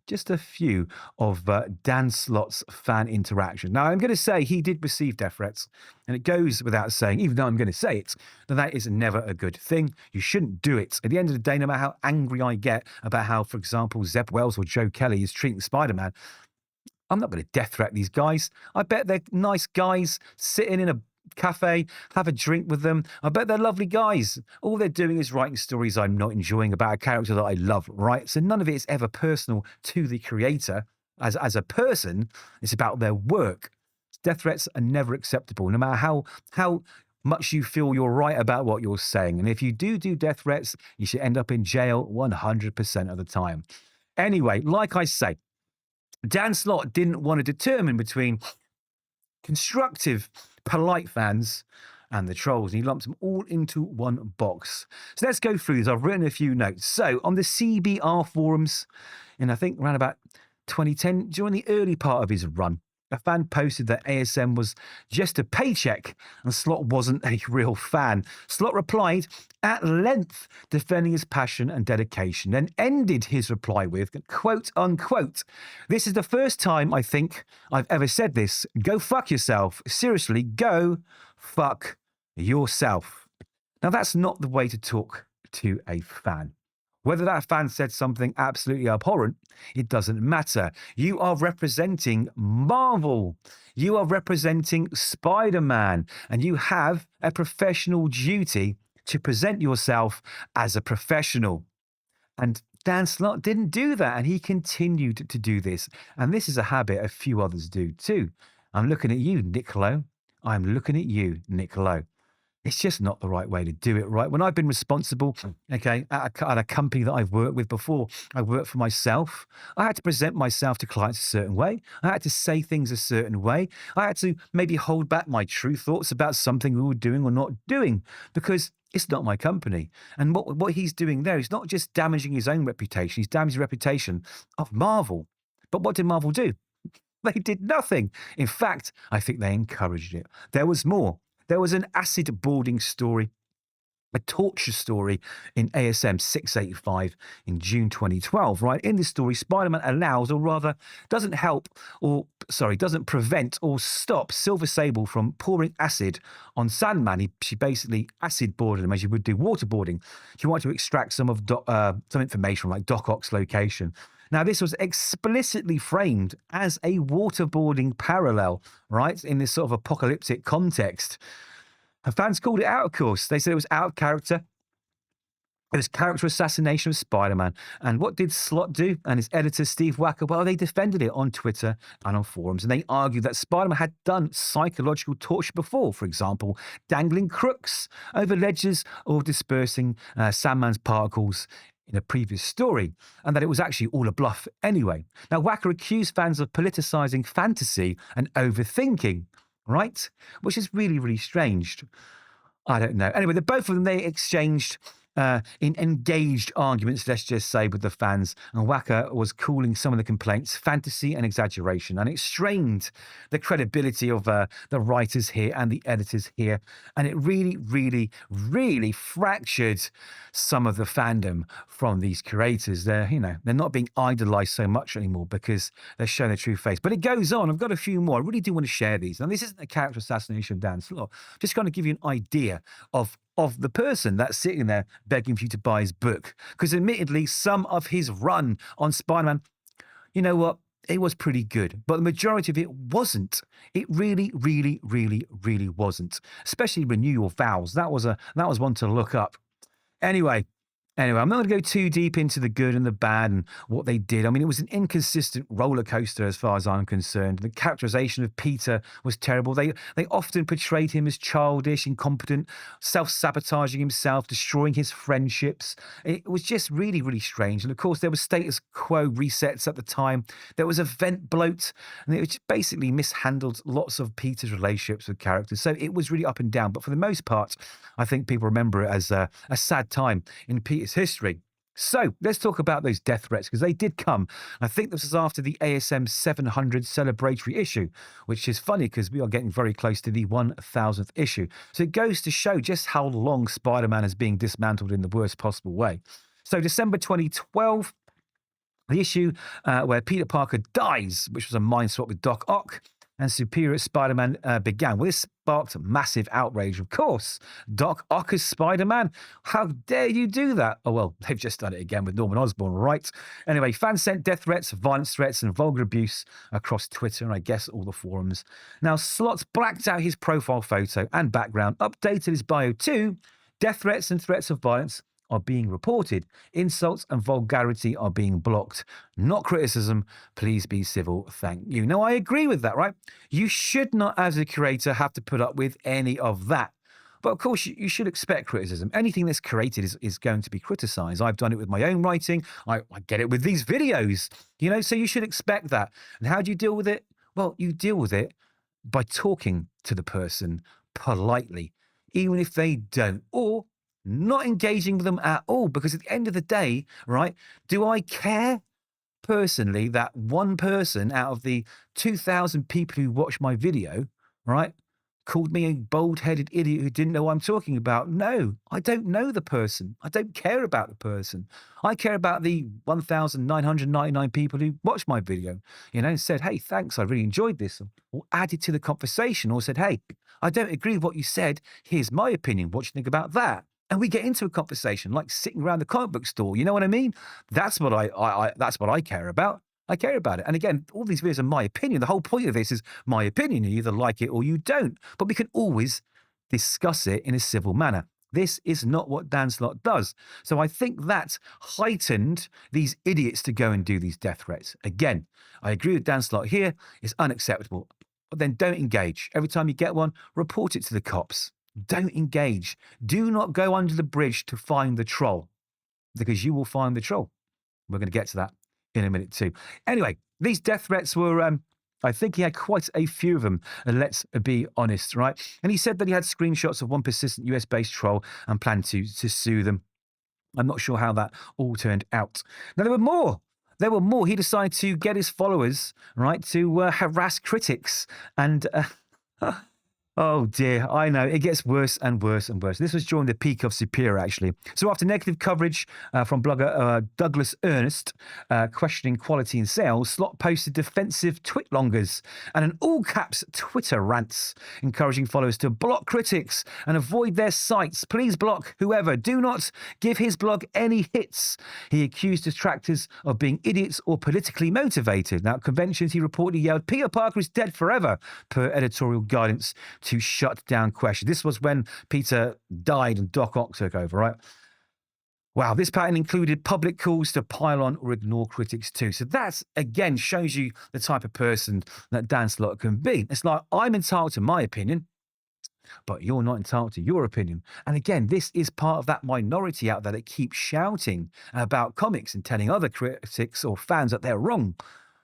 just a few of Dan Slott's fan interaction. Now, I'm going to say he did receive death threats, and it goes without saying, even though I'm going to say it, that is never a good thing. You shouldn't do it. At the end of the day, no matter how angry I get about how, for example, Zeb Wells or Joe Kelly is treating Spider-Man, I'm not going to death threat these guys. I bet they're nice guys sitting in a cafe, have a drink with them. I bet they're lovely guys. All they're doing is writing stories I'm not enjoying about a character that I love, right? So none of it is ever personal to the creator as a person. It's about their work. Death threats are never acceptable, no matter how much you feel you're right about what you're saying. And if you do death threats, you should end up in jail 100% of the time. Anyway, like I say, Dan Slott didn't want to determine between constructive, polite fans and the trolls, and he lumped them all into one box. So let's go through these. I've written a few notes. So on the CBR forums, in I think around about 2010, during the early part of his run, a fan posted that ASM was just a paycheck and Slott wasn't a real fan. Slott replied at length, defending his passion and dedication, then ended his reply with, quote unquote, "This is the first time I think I've ever said this. Go fuck yourself. Seriously, go fuck yourself." Now, that's not the way to talk to a fan. Whether that fan said something absolutely abhorrent, it doesn't matter. You are representing Marvel. You are representing Spider-Man, and you have a professional duty to present yourself as a professional. And Dan Slott didn't do that, and he continued to do this. And this is a habit a few others do too. I'm looking at you, Nick Lowe. I'm looking at you, Nick Lowe. It's just not the right way to do it, right? When I've been responsible, okay, at a company that I've worked with before, I worked for myself. I had to present myself to clients a certain way. I had to say things a certain way. I had to maybe hold back my true thoughts about something we were doing or not doing because it's not my company. And what he's doing there is not just damaging his own reputation, he's damaging the reputation of Marvel. But what did Marvel do? They did nothing. In fact, I think they encouraged it. There was more. There was an acid boarding story, a torture story in ASM 685 in June 2012, right? In this story, Spider-Man allows, or rather doesn't help or doesn't prevent or stop Silver Sable from pouring acid on Sandman. She basically acid boarded him as you would do waterboarding. She wanted to extract some information like Doc Ock's location. Now, this was explicitly framed as a waterboarding parallel, right, in this sort of apocalyptic context. Her fans called it out, of course. They said it was out of character. It was character assassination of Spider-Man. And what did Slott do? And his editor, Steve Wacker, well, they defended it on Twitter and on forums. And they argued that Spider-Man had done psychological torture before, for example, dangling crooks over ledges or dispersing Sandman's particles in a previous story, and that it was actually all a bluff anyway. Now, Wacker accused fans of politicizing fantasy and overthinking, right? Which is really, really strange. I don't know. Anyway, both of them, they exchanged in engaged arguments, let's just say, with the fans. And Wacker was calling some of the complaints fantasy and exaggeration. And it strained the credibility of the writers here and the editors here. And it really, really, really fractured some of the fandom from these creators. They're not being idolized so much anymore because they're showing their true face. But it goes on. I've got a few more. I really do want to share these. Now, this isn't a character assassination of Dan Slott. Just kind of give you an idea of the person that's sitting there begging for you to buy his book. Because admittedly, some of his run on Spider-Man, you know what? It was pretty good. But the majority of it wasn't. It really, really, really, really wasn't. Especially Renew Your Vows. That was one to look up. Anyway, I'm not going to go too deep into the good and the bad and what they did. I mean, it was an inconsistent roller coaster as far as I'm concerned. The characterization of Peter was terrible. They often portrayed him as childish, incompetent, self-sabotaging himself, destroying his friendships. It was just really, really strange. And of course, there was status quo resets at the time. There was event bloat, and it basically mishandled lots of Peter's relationships with characters. So it was really up and down. But for the most part, I think people remember it as a sad time in Peter's history. So let's talk about those death threats, because they did come. I think this was after the ASM 700 celebratory issue, which is funny because we are getting very close to the 1000th issue. So it goes to show just how long Spider-Man is being dismantled in the worst possible way. So December 2012, the issue where Peter Parker dies, which was a mind swap with Doc Ock, and Superior Spider-Man began. Well, this sparked massive outrage, of course. Doc Ock as Spider-Man? How dare you do that? Oh, well, they've just done it again with Norman Osborn, right? Anyway, fans sent death threats, violence threats, and vulgar abuse across Twitter and I guess all the forums. Now, Slott blacked out his profile photo and background, updated his bio too. Death threats and threats of violence are being reported. Insults and vulgarity are being blocked. Not criticism. Please be civil. Thank you. Now, I agree with that, right? You should not, as a creator, have to put up with any of that. But of course, you should expect criticism. Anything that's created is going to be criticized. I've done it with my own writing. I get it with these videos, so you should expect that. And how do you deal with it? Well, you deal with it by talking to the person politely, even if they don't, or not engaging with them at all, because at the end of the day, right, do I care personally that one person out of the 2,000 people who watched my video, right, called me a bald-headed idiot who didn't know what I'm talking about? No, I don't know the person. I don't care about the person. I care about the 1,999 people who watched my video, and said, hey, thanks, I really enjoyed this, or added to the conversation, or said, hey, I don't agree with what you said. Here's my opinion. What do you think about that? And we get into a conversation like sitting around the comic book store. You know what I mean? That's what that's what I care about. I care about it. And again, all these videos are my opinion. The whole point of this is my opinion. You either like it or you don't. But we can always discuss it in a civil manner. This is not what Dan Slott does. So I think that heightened these idiots to go and do these death threats. Again, I agree with Dan Slott here. It's unacceptable. But then don't engage. Every time you get one, report it to the cops. Don't engage. Do not go under the bridge to find the troll, because you will find the troll. We're going to get to that in a minute too. Anyway, these death threats were, I think he had quite a few of them, and let's be honest, right? And he said that he had screenshots of one persistent US-based troll and planned to sue them. I'm not sure how that all turned out. Now, there were more. There were more. He decided to get his followers, right, to harass critics and... Oh dear, I know. It gets worse and worse and worse. This was during the peak of Superior, actually. So, after negative coverage from blogger Douglas Ernest questioning quality in sales, Slott posted defensive tweetlongers and an all caps Twitter rants, encouraging followers to block critics and avoid their sites. Please block whoever. Do not give his blog any hits. He accused detractors of being idiots or politically motivated. Now, at conventions, he reportedly yelled, "Peter Parker is dead forever," per editorial guidance to shut down questions. This was when Peter died and Doc Ock took over, right? Wow, this pattern included public calls to pile on or ignore critics too. So that, again, shows you the type of person that Dan Slott can be. It's like, I'm entitled to my opinion, but you're not entitled to your opinion. And again, this is part of that minority out there that keeps shouting about comics and telling other critics or fans that they're wrong.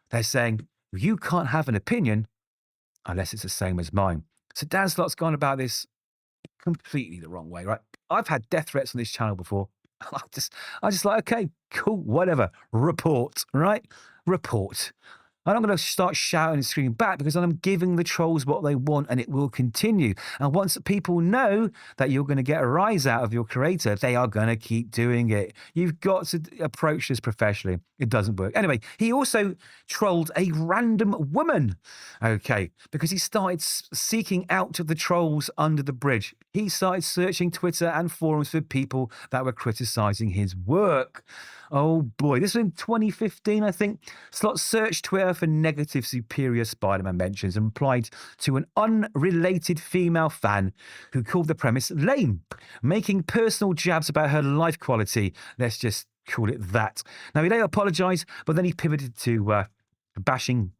They're saying, you can't have an opinion unless it's the same as mine. So Dan Slott's gone about this completely the wrong way, right? I've had death threats on this channel before. I just like, okay, cool, whatever. Report, right? Report. I'm not going to start shouting and screaming back because I'm giving the trolls what they want and it will continue. And once people know that you're going to get a rise out of your creator, they are going to keep doing it. You've got to approach this professionally. It doesn't work. Anyway, he also trolled a random woman, okay, because he started seeking out the trolls under the bridge. He started searching Twitter and forums for people that were criticizing his work. Oh boy, this was in 2015, I think. Slott searched Twitter for negative Superior Spider-Man mentions and replied to an unrelated female fan who called the premise lame, making personal jabs about her life quality. Let's just call it that. Now, he later apologized, but then he pivoted to bashing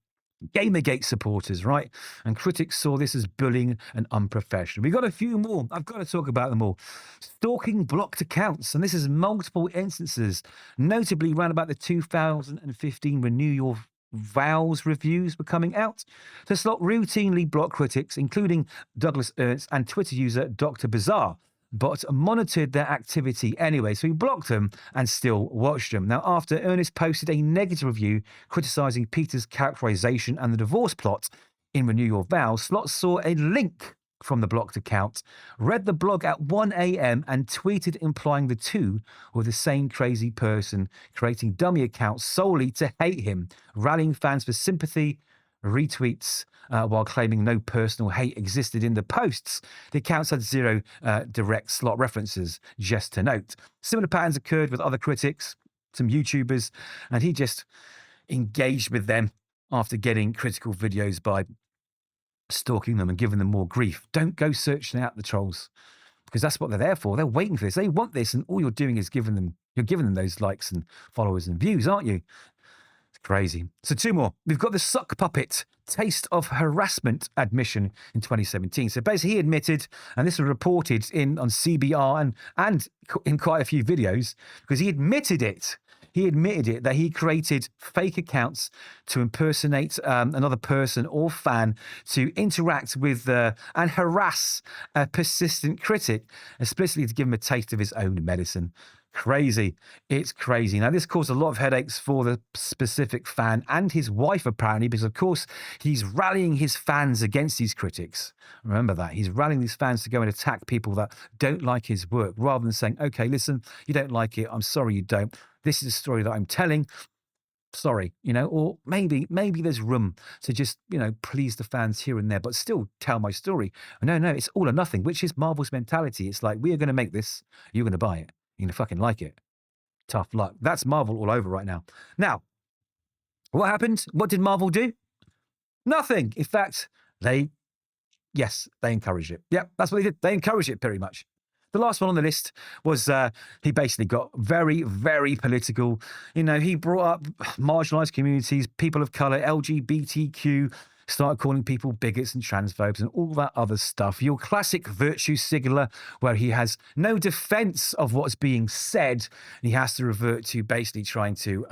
Gamergate supporters, right? And critics saw this as bullying and unprofessional. We've got a few more. I've got to talk about them all. Stalking blocked accounts, and this is multiple instances, notably around about the 2015 Renew Your Vows reviews were coming out. So Slott routinely blocked critics, including Douglas Ernst and Twitter user Dr. Bizarre, but monitored their activity anyway. So he blocked them and still watched them. Now, after Ernest posted a negative review criticizing Peter's characterization and the divorce plot in Renew Your Vows, Slott saw a link from the blocked account, read the blog at 1 a.m. and tweeted implying the two were the same crazy person, creating dummy accounts solely to hate him, rallying fans for sympathy, retweets, while claiming no personal hate existed in the posts. The accounts had zero direct Slott references, just to note. Similar patterns occurred with other critics, some YouTubers, and he just engaged with them after getting critical videos by stalking them and giving them more grief. Don't go searching out the trolls, because that's what they're there for. They're waiting for this. They want this, and all you're doing is giving them those likes and followers and views, aren't you? Crazy. So two more. We've got the Suck Puppet taste of harassment admission in 2017. So basically he admitted, and this was reported on CBR and in quite a few videos, because he admitted it. He admitted it, that he created fake accounts to impersonate another person or fan to interact with and harass a persistent critic, explicitly to give him a taste of his own medicine. Crazy. It's crazy. Now, this caused a lot of headaches for the specific fan and his wife, apparently, because, of course, he's rallying his fans against these critics. Remember that. He's rallying these fans to go and attack people that don't like his work, rather than saying, okay, listen, you don't like it. I'm sorry you don't. This is a story that I'm telling. Sorry, or maybe there's room to just, please the fans here and there, but still tell my story. No, it's all or nothing, which is Marvel's mentality. It's like, we are going to make this, you're going to buy it. You're going to fucking like it. Tough luck. That's Marvel all over right now. Now, what happened? What did Marvel do? Nothing. In fact, they encouraged it. Yeah, that's what they did. They encouraged it pretty much. The last one on the list was he basically got very, very political. He brought up marginalized communities, people of color, LGBTQ, started calling people bigots and transphobes and all that other stuff. Your classic virtue signaler, where he has no defense of what's being said. And he has to revert to basically trying to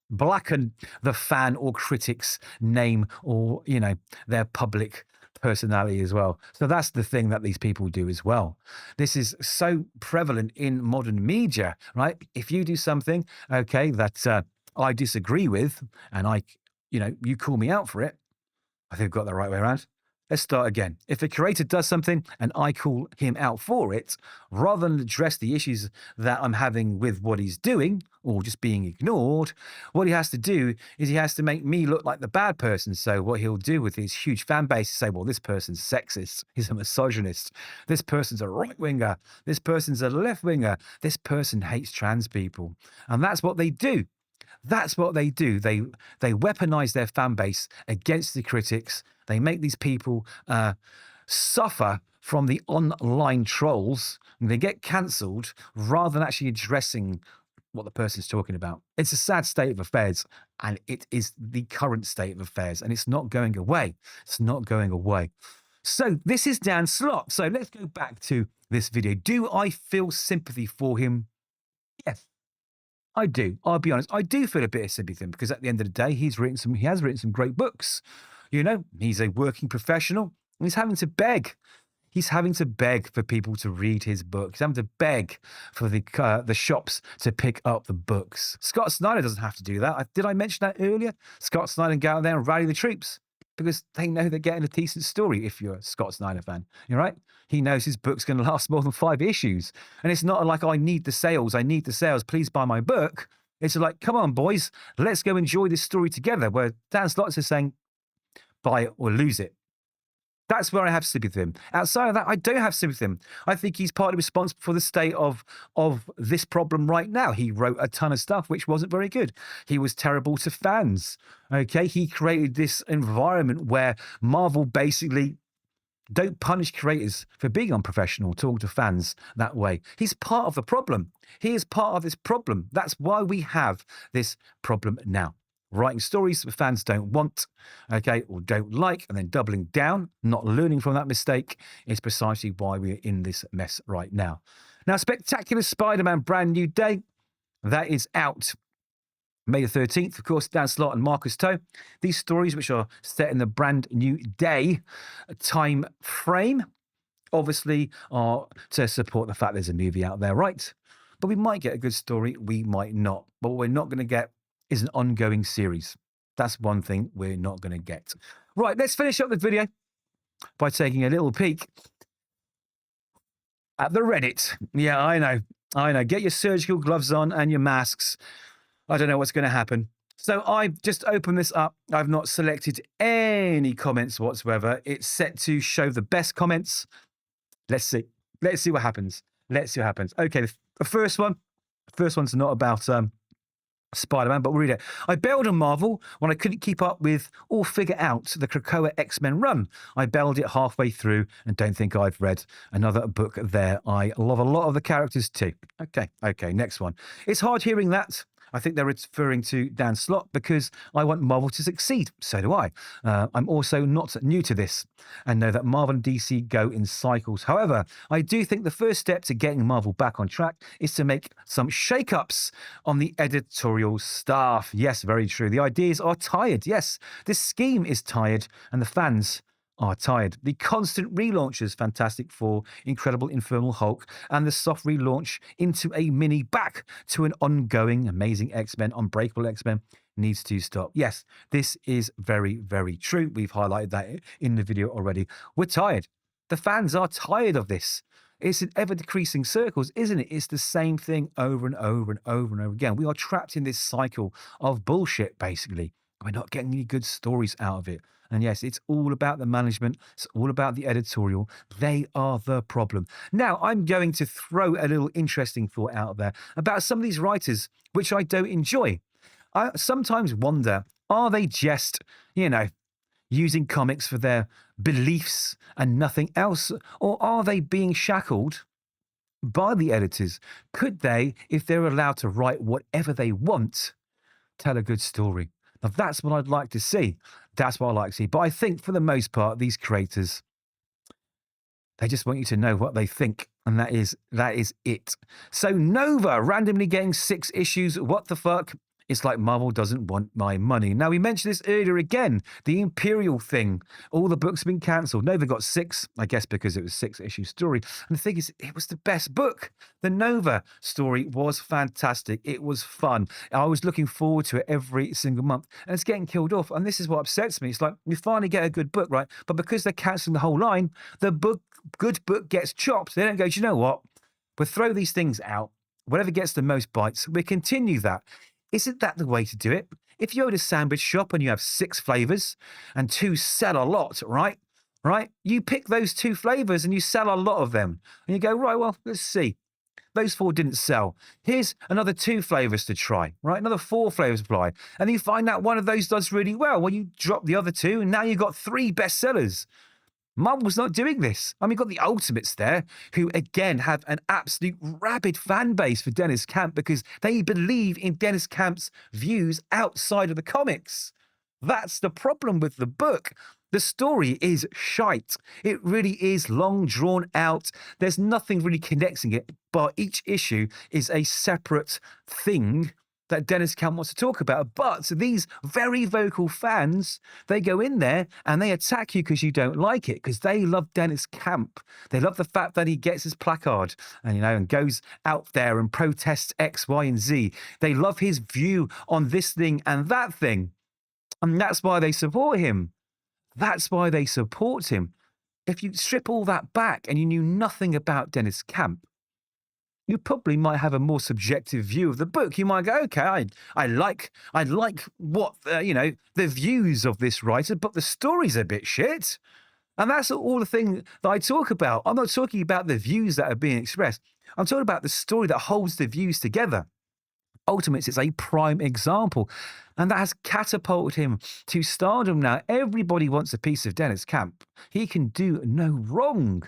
blacken the fan or critic's name or, their public personality as well. So that's the thing that these people do as well. This is so prevalent in modern media, right? If you do something, okay, that I disagree with, and you call me out for it, I think I've got the right way around. Let's start again. If a creator does something and I call him out for it, rather than address the issues that I'm having with what he's doing or just being ignored, what he has to do is he has to make me look like the bad person. So what he'll do with his huge fan base is say, well, this person's sexist, he's a misogynist, this person's a right winger, this person's a left winger, this person hates trans people. And that's what they do. That's what they do. They weaponize their fan base against the critics. They make these people suffer from the online trolls, and they get cancelled rather than actually addressing what the person's talking about. It's a sad state of affairs, and it is the current state of affairs, and it's not going away. It's not going away. So this is Dan Slott. So let's go back to this video. Do I feel sympathy for him? Yes. I do. I'll be honest. I do feel a bit of sympathy for him because at the end of the day, he has written some great books. You know, he's a working professional and he's having to beg. He's having to beg for people to read his book. He's having to beg for the shops to pick up the books. Scott Snyder doesn't have to do that. Did I mention that earlier? Scott Snyder can go out there and rally the troops because they know they're getting a decent story if you're a Scott Snyder fan. You're right. He knows his book's going to last more than 5 issues. And it's not like, I need the sales. Please buy my book. It's like, come on, boys, let's go enjoy this story together. Where Dan Slott is saying, buy it or lose it. That's where I have sympathy with him. Outside of that, I don't have sympathy with him. I think he's partly responsible for the state of this problem right now. He wrote a ton of stuff which wasn't very good. He was terrible to fans. Okay, he created this environment where Marvel basically don't punish creators for being unprofessional, talking to fans that way. He's part of the problem. He is part of this problem. That's why we have this problem now. Writing stories that fans don't want, okay, or don't like, and then doubling down, not learning from that mistake is precisely why we're in this mess right now. Now, Spectacular Spider-Man Brand New Day, that is out May the 13th. Of course, Dan Slott and Marcus Toe. These stories, which are set in the Brand New Day time frame, obviously are to support the fact there's a movie out there, right? But we might get a good story, we might not. But what we're not going to get is an ongoing series. That's one thing we're not going to get. Right, let's finish up the video by taking a little peek at the Reddit. Yeah, I know. Get your surgical gloves on and your masks. I don't know what's going to happen. So I just opened this up. I've not selected any comments whatsoever. It's set to show the best comments. Let's see. Let's see what happens. Okay, the first one's not about Spider-Man, but we'll read it. I bailed on Marvel when I couldn't keep up with or figure out the Krakoa X-Men run. I bailed it halfway through and don't think I've read another book there. I love a lot of the characters too. Okay, next one. It's hard hearing that. I think they're referring to Dan Slott because I want Marvel to succeed. So do I. I'm also not new to this and know that Marvel and DC go in cycles. However, I do think the first step to getting Marvel back on track is to make some shake-ups on the editorial staff. Yes, very true. The ideas are tired. Yes, this scheme is tired and the fans are tired. The constant relaunches, Fantastic Four, Incredible Infernal Hulk, and the soft relaunch into a mini back to an ongoing Amazing X-Men, Unbreakable X-Men needs to stop. Yes, this is very, very true. We've highlighted that in the video already. We're tired. The fans are tired of this. It's in ever-decreasing circles, isn't it? It's the same thing over and over and over and over again. We are trapped in this cycle of bullshit, basically. We're not getting any good stories out of it. And yes, it's all about the management. It's all about the editorial. They are the problem. Now, I'm going to throw a little interesting thought out there about some of these writers, which I don't enjoy. I sometimes wonder, are they just, using comics for their beliefs and nothing else? Or are they being shackled by the editors? Could they, if they're allowed to write whatever they want, tell a good story? Now, that's what I'd like to see. That's what I like to see. But I think for the most part, these creators, they just want you to know what they think. And that is it. So Nova randomly getting 6 issues. What the fuck? It's like Marvel doesn't want my money. Now, we mentioned this earlier again, the Imperial thing. All the books have been cancelled. Nova got 6, I guess because it was a 6-issue story. And the thing is, it was the best book. The Nova story was fantastic. It was fun. I was looking forward to it every single month. And it's getting killed off. And this is what upsets me. It's like, we finally get a good book, right? But because they're cancelling the whole line, the good book gets chopped. They don't go, do you know what? We'll throw these things out. Whatever gets the most bites, we continue that. Isn't that the way to do it? If you're at a sandwich shop and you have 6 flavors and 2 sell a lot, right? Right? You pick those 2 flavors and you sell a lot of them. And you go, right, well, let's see. Those 4 didn't sell. Here's another 2 flavors to try, right? Another 4 flavors to apply. And you find out one of those does really well. Well, you drop the other 2 and now you've got 3 bestsellers. Marvel's not doing this. I mean, you've got the Ultimates there, who again have an absolute rabid fan base for Dennis Camp because they believe in Dennis Camp's views outside of the comics. That's the problem with the book. The story is shite. It really is long drawn out. There's nothing really connecting it, but each issue is a separate thing that Dennis Camp wants to talk about. But these very vocal fans, they go in there and they attack you because you don't like it, because they love Dennis Camp. They love the fact that he gets his placard and, and goes out there and protests X, Y, and Z. They love his view on this thing and that thing. And that's why they support him. That's why they support him. If you strip all that back and you knew nothing about Dennis Camp, you probably might have a more subjective view of the book. You might go, okay, I like what, the views of this writer, but the story's a bit shit. And that's all the thing that I talk about. I'm not talking about the views that are being expressed. I'm talking about the story that holds the views together. Ultimates is a prime example. And that has catapulted him to stardom now. Everybody wants a piece of Dennis Camp. He can do no wrong.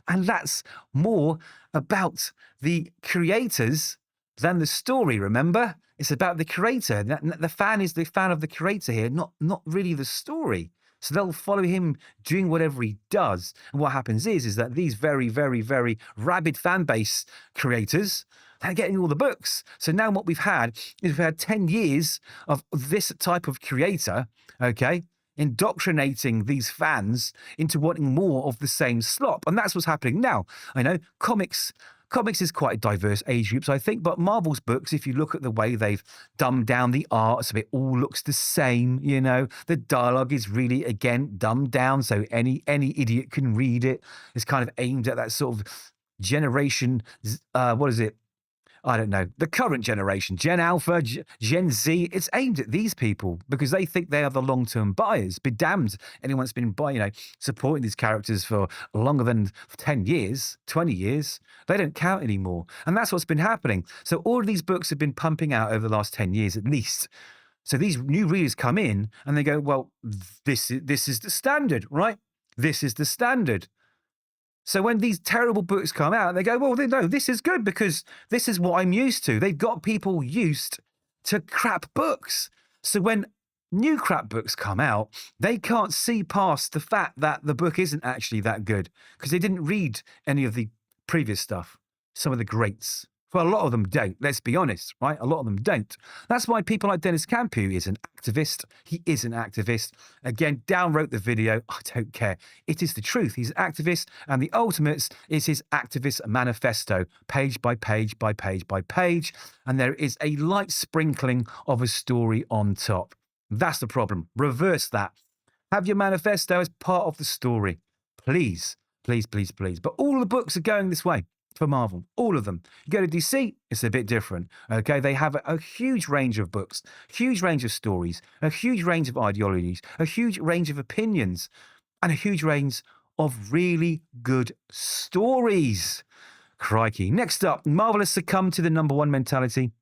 And that's more about the creators than the story, remember? It's about the creator. The fan is the fan of the creator here, not really the story. So they'll follow him doing whatever he does. And what happens is that these very, very, very rabid fan base creators, they're getting all the books. So now what we've had is we've had 10 years of this type of creator, okay, indoctrinating these fans into wanting more of the same slop. And that's what's happening now. I know comics is quite a diverse age group, I think, but Marvel's books, if you look at the way they've dumbed down the art, so it all looks the same, the dialogue is really, again, dumbed down so any idiot can read it. It's kind of aimed at that sort of generation, what is it? I don't know, the current generation, Gen Alpha, Gen Z. It's aimed at these people because they think they are the long-term buyers. Be damned anyone that's been supporting these characters for longer than 10 years, 20 years. They don't count anymore. And that's what's been happening. So all of these books have been pumping out over the last 10 years at least. So these new readers come in and they go, well, this is the standard, right? This is the standard. So when these terrible books come out, they go, well, no, this is good because this is what I'm used to. They've got people used to crap books. So when new crap books come out, they can't see past the fact that the book isn't actually that good because they didn't read any of the previous stuff, some of the greats. Well, a lot of them don't, let's be honest, right? A lot of them don't. That's why people like Dennis Camp, who is an activist, he is an activist. Again, downwrote the video, I don't care. It is the truth. He's an activist, and the Ultimates is his activist manifesto, page by page by page by page, and there is a light sprinkling of a story on top. That's the problem. Reverse that. Have your manifesto as part of the story. Please, please, please, please. But all the books are going this way. For Marvel, all of them. You go to DC, it's a bit different. Okay, they have a huge range of books, huge range of stories, a huge range of ideologies, a huge range of opinions, and a huge range of really good stories. Crikey. Next up, Marvel has succumbed to the #1 mentality,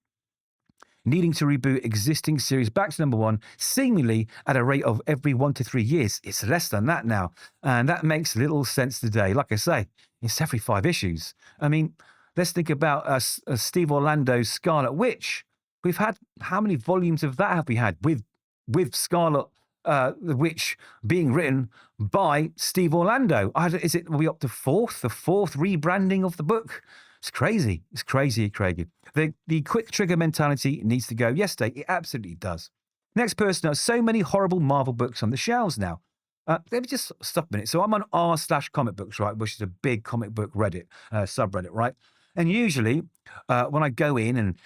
needing to reboot existing series back to #1, seemingly at a rate of every 1 to 3 years. It's less than that now. And that makes little sense today. Like I say, it's every 5 issues. I mean, let's think about Steve Orlando's Scarlet Witch. We've had, how many volumes of that have we had with Scarlet the Witch being written by Steve Orlando? Are we up to the fourth rebranding of the book? It's crazy. It's crazy, crazy. The quick trigger mentality needs to go. Yes, Dave, it absolutely does. Next person, so many horrible Marvel books on the shelves now. Let me just stop a minute. So I'm on r/comic books, right, which is a big comic book Reddit subreddit, right? And usually when I go in and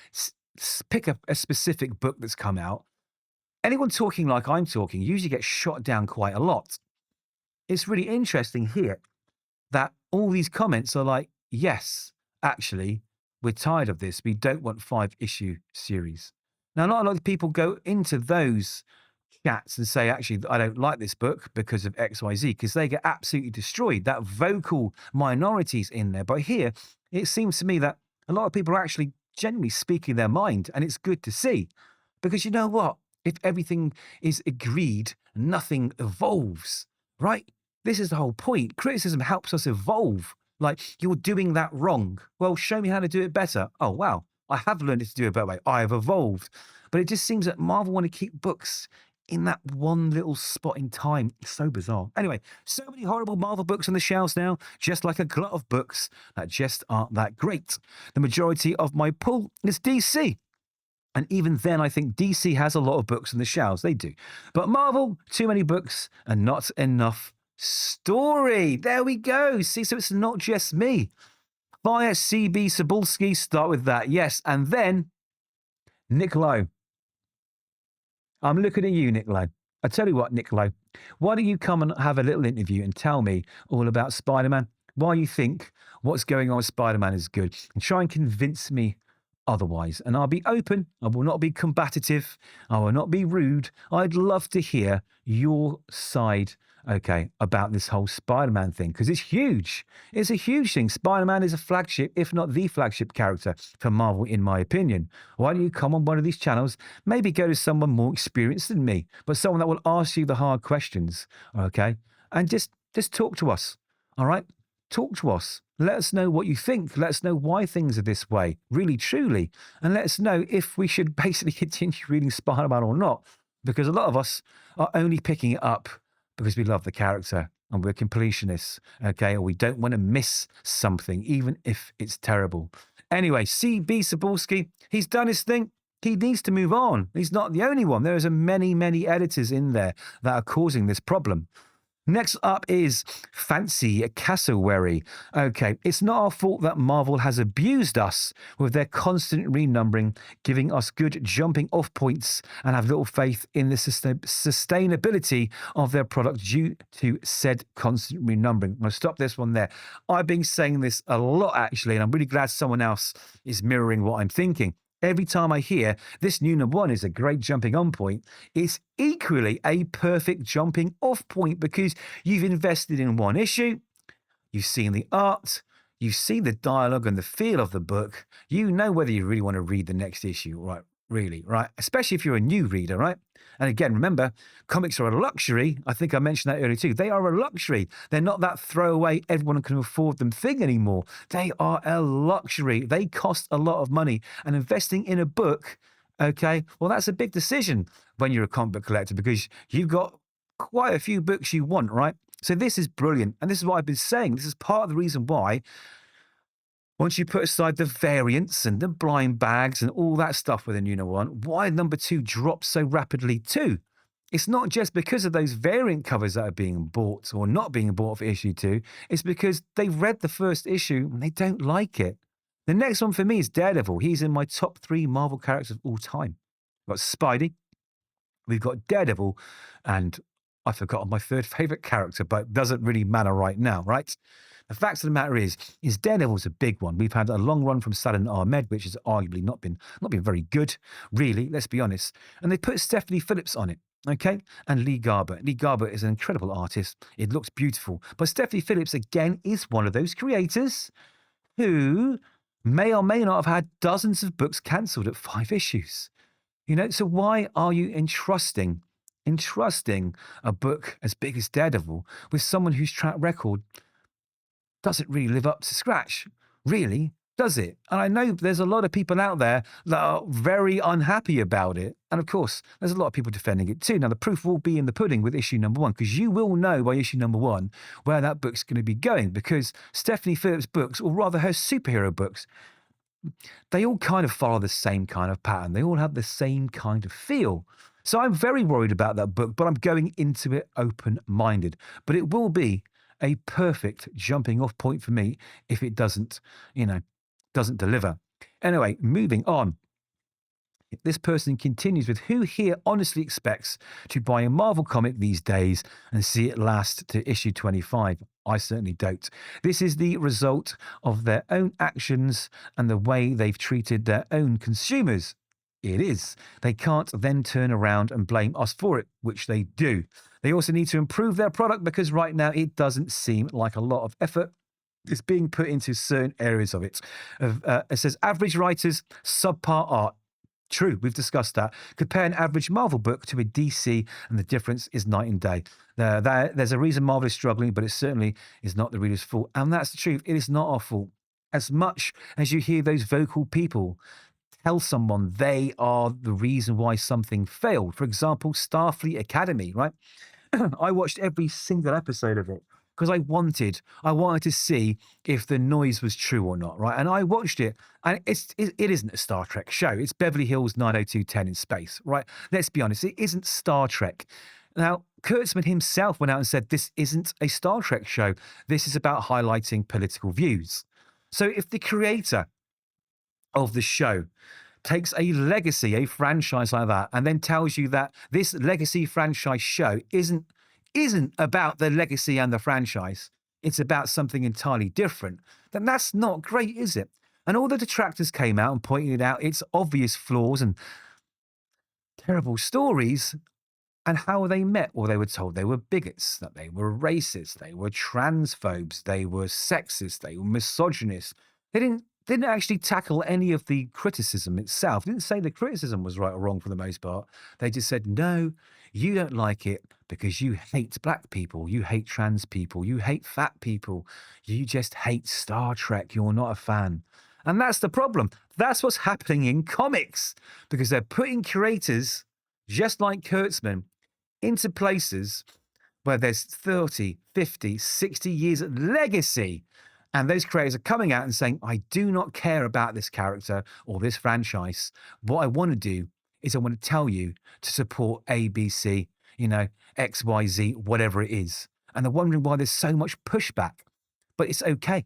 pick up a specific book that's come out, anyone talking like I'm talking usually gets shot down quite a lot. It's really interesting here that all these comments are like, yes, actually, we're tired of this. We don't want 5-issue series. Now, not a lot of people go into those chats and say, actually, I don't like this book because of XYZ, because they get absolutely destroyed. That vocal minorities in there. But here, it seems to me that a lot of people are actually genuinely speaking their mind, and it's good to see. Because you know what? If everything is agreed, nothing evolves, right? This is the whole point. Criticism helps us evolve. Like, you're doing that wrong. Well, show me how to do it better. Oh, wow. I have learned to do it a better way. I have evolved. But it just seems that Marvel want to keep books in that one little spot in time. It's so bizarre. Anyway, so many horrible Marvel books on the shelves now, just like a glut of books that just aren't that great. The majority of my pull is DC. And even then, I think DC has a lot of books on the shelves. They do. But Marvel, too many books and not enough story. There we go. See, so it's not just me. Via CB Cebulski, start with that. Yes. And then Nick Lowe. I'm looking at you, Nick Lowe. I tell you what, Nick Lowe, why don't you come and have a little interview and tell me all about Spider-Man, why you think what's going on with Spider-Man is good, and try and convince me otherwise. And I'll be open. I will not be combative. I will not be rude. I'd love to hear your side, okay, about this whole Spider-Man thing, because it's huge. It's a huge thing. Spider-Man is a flagship, if not the flagship character for Marvel, in my opinion. Why don't you come on one of these channels, maybe go to someone more experienced than me, but someone that will ask you the hard questions, okay, and just talk to us, all right? Talk to us. Let us know what you think. Let us know why things are this way, really, truly. And let us know if we should basically continue reading Spider-Man or not, because a lot of us are only picking it up because we love the character and we're completionists, okay? Or we don't want to miss something, even if it's terrible. Anyway, CB Cebulski, he's done his thing. He needs to move on. He's not the only one. There are many, many editors in there that are causing this problem. Next up is Fancy Cassowary. Okay, it's not our fault that Marvel has abused us with their constant renumbering, giving us good jumping off points, and have little faith in the sustainability of their product due to said constant renumbering. I'll stop this one there. I've been saying this a lot, actually, and I'm really glad someone else is mirroring what I'm thinking. Every time I hear this new #1 is a great jumping on point, it's equally a perfect jumping off point, because you've invested in one issue, you've seen the art, you've seen the dialogue and the feel of the book. You know whether you really want to read the next issue, right? Really, right? Especially if you're a new reader, right? And again, remember, comics are a luxury. I think I mentioned that earlier too. They are a luxury. They're not that throwaway, everyone can afford them thing anymore. They are a luxury. They cost a lot of money. And investing in a book, okay, well, that's a big decision when you're a comic book collector, because you've got quite a few books you want, right? So this is brilliant. And this is what I've been saying. This is part of the reason why, once you put aside the variants and the blind bags and all that stuff with a new #1, why #2 drops so rapidly too? It's not just because of those variant covers that are being bought or not being bought for issue 2. It's because they've read the first issue and they don't like it. The next one for me is Daredevil. He's in my top 3 Marvel characters of all time. We've got Spidey, we've got Daredevil, and I've forgotten my 3rd favorite character, but it doesn't really matter right now, right? The fact of the matter is Daredevil's a big one. We've had a long run from Saladin Ahmed, which has arguably not been very good, really, let's be honest. And they put Stephanie Phillips on it, okay? And Lee Garber. Lee Garber is an incredible artist. It looks beautiful. But Stephanie Phillips, again, is one of those creators who may or may not have had dozens of books cancelled at 5 issues. You know, so why are you entrusting a book as big as Daredevil with someone whose track record doesn't really live up to scratch? Really does it? And I know there's a lot of people out there that are very unhappy about it. And of course, there's a lot of people defending it too. Now, the proof will be in the pudding with issue number 1, because you will know by issue number 1 where that book's going to be going, because Stephanie Phillips' books, or rather her superhero books, they all kind of follow the same kind of pattern. They all have the same kind of feel. So I'm very worried about that book, but I'm going into it open-minded. But it will be a perfect jumping off point for me if it doesn't deliver. Anyway, moving on. This person continues with, who here honestly expects to buy a Marvel comic these days and see it last to issue 25? I certainly don't. This is the result of their own actions and the way they've treated their own consumers. It is. They can't then turn around and blame us for it, which they do. They also need to improve their product, because right now it doesn't seem like a lot of effort is being put into certain areas of it. It says average writers, subpar art. True, we've discussed that. Compare an average Marvel book to a DC, and the difference is night and day. There's a reason Marvel is struggling, but it certainly is not the reader's fault. And that's the truth. It is not our fault. As much as you hear those vocal people tell someone they are the reason why something failed. For example, Starfleet Academy, right? I watched every single episode of it because I wanted to see if the noise was true or not, right? And I watched it, and it isn't a Star Trek show. It's Beverly Hills 90210 in space, right? Let's be honest, it isn't Star Trek. Now, Kurtzman himself went out and said this isn't a Star Trek show. This is about highlighting political views. So if the creator of the show takes a legacy, a franchise like that, and then tells you that this legacy franchise show isn't about the legacy and the franchise, it's about something entirely different, then that's not great, is it? And all the detractors came out and pointed out its obvious flaws and terrible stories. And how were they met? Well, they were told they were bigots, that they were racist, they were transphobes, they were sexist, they were misogynist. They didn't actually tackle any of the criticism itself. Didn't say the criticism was right or wrong for the most part. They just said, no, you don't like it because you hate black people, you hate trans people, you hate fat people, you just hate Star Trek, you're not a fan. And that's the problem. That's what's happening in comics, because they're putting creators just like Kurtzman into places where there's 30, 50, 60 years of legacy. And those creators are coming out and saying, I do not care about this character or this franchise. What I want to do is I want to tell you to support ABC, XYZ, whatever it is. And they're wondering why there's so much pushback. But it's okay,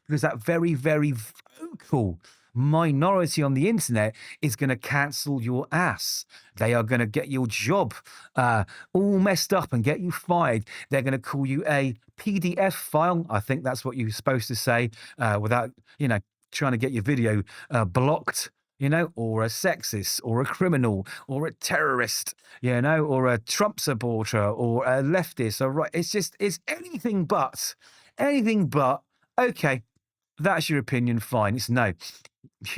because that very, very vocal minority on the internet is going to cancel your ass. They are going to get your job all messed up and get you fired. They're going to call you a PDF file. I think that's what you're supposed to say without, trying to get your video blocked, or a sexist or a criminal or a terrorist, or a Trump supporter or a leftist. Or right. It's anything but. Okay, that's your opinion. Fine. It's no.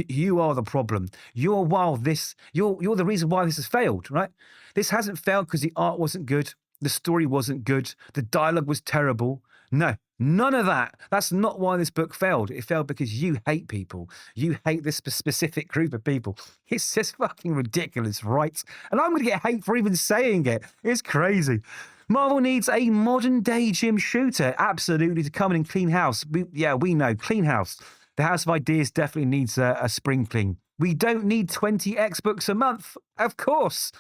You are the problem. You're the reason why this has failed, right? This hasn't failed because the art wasn't good, the story wasn't good, the dialogue was terrible. No, none of that. That's not why this book failed. It failed because you hate people. You hate this specific group of people. It's just fucking ridiculous, right? And I'm going to get hate for even saying it. It's crazy. Marvel needs a modern day Jim Shooter, absolutely, to come in and clean house. We know, clean house. The House of Ideas definitely needs a spring clean. We don't need 20 X books a month, of course,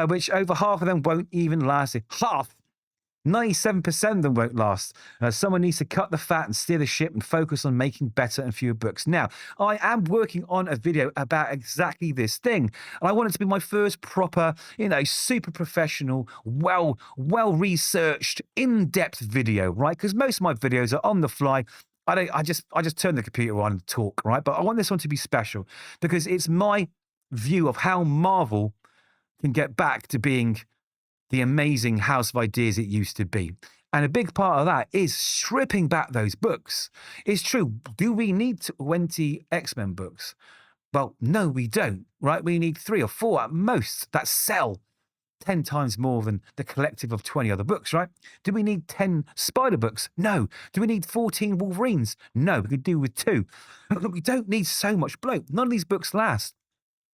which over half of them won't even last. Half. 97% of them won't last. Someone needs to cut the fat and steer the ship and focus on making better and fewer books. Now, I am working on a video about exactly this thing. And I want it to be my first proper, super professional, well-researched, in-depth video, right? Because most of my videos are on the fly. I just turn the computer on and talk, right? But I want this one to be special because it's my view of how Marvel can get back to being the amazing House of Ideas it used to be. And a big part of that is stripping back those books. It's true. Do we need 20 X-Men books? Well, no, we don't, right? We need 3 or 4 at most that sell. 10 times more than the collective of 20 other books, right? Do we need 10 Spider books? No. Do we need 14 Wolverines? No, we could do with 2. We don't need so much bloat. None of these books last.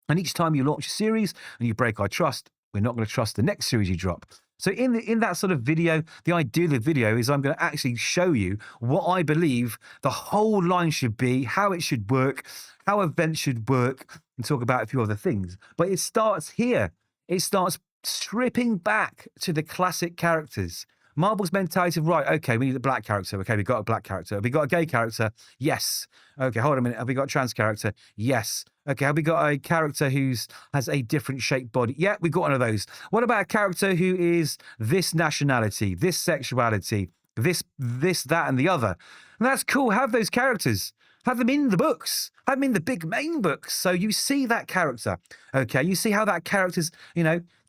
And each time you launch a series and you break our trust, we're not going to trust the next series you drop. So in that sort of video, the idea of the video is I'm going to actually show you what I believe the whole line should be, how it should work, how events should work, and talk about a few other things. But it starts here. It starts stripping back to the classic characters. Marvel's mentality of, right, okay, we need a black character. Okay, we got a black character. Have we got a gay character? Yes. Okay, hold on a minute. Have we got a trans character? Yes. Okay, have we got a character has a different shaped body? Yeah, we've got one of those. What about a character who is this nationality, this sexuality, this, that, and the other? And that's cool. Have those characters. Have them in the books. Have them in the big main books. So you see that character. Okay, you see how that character's,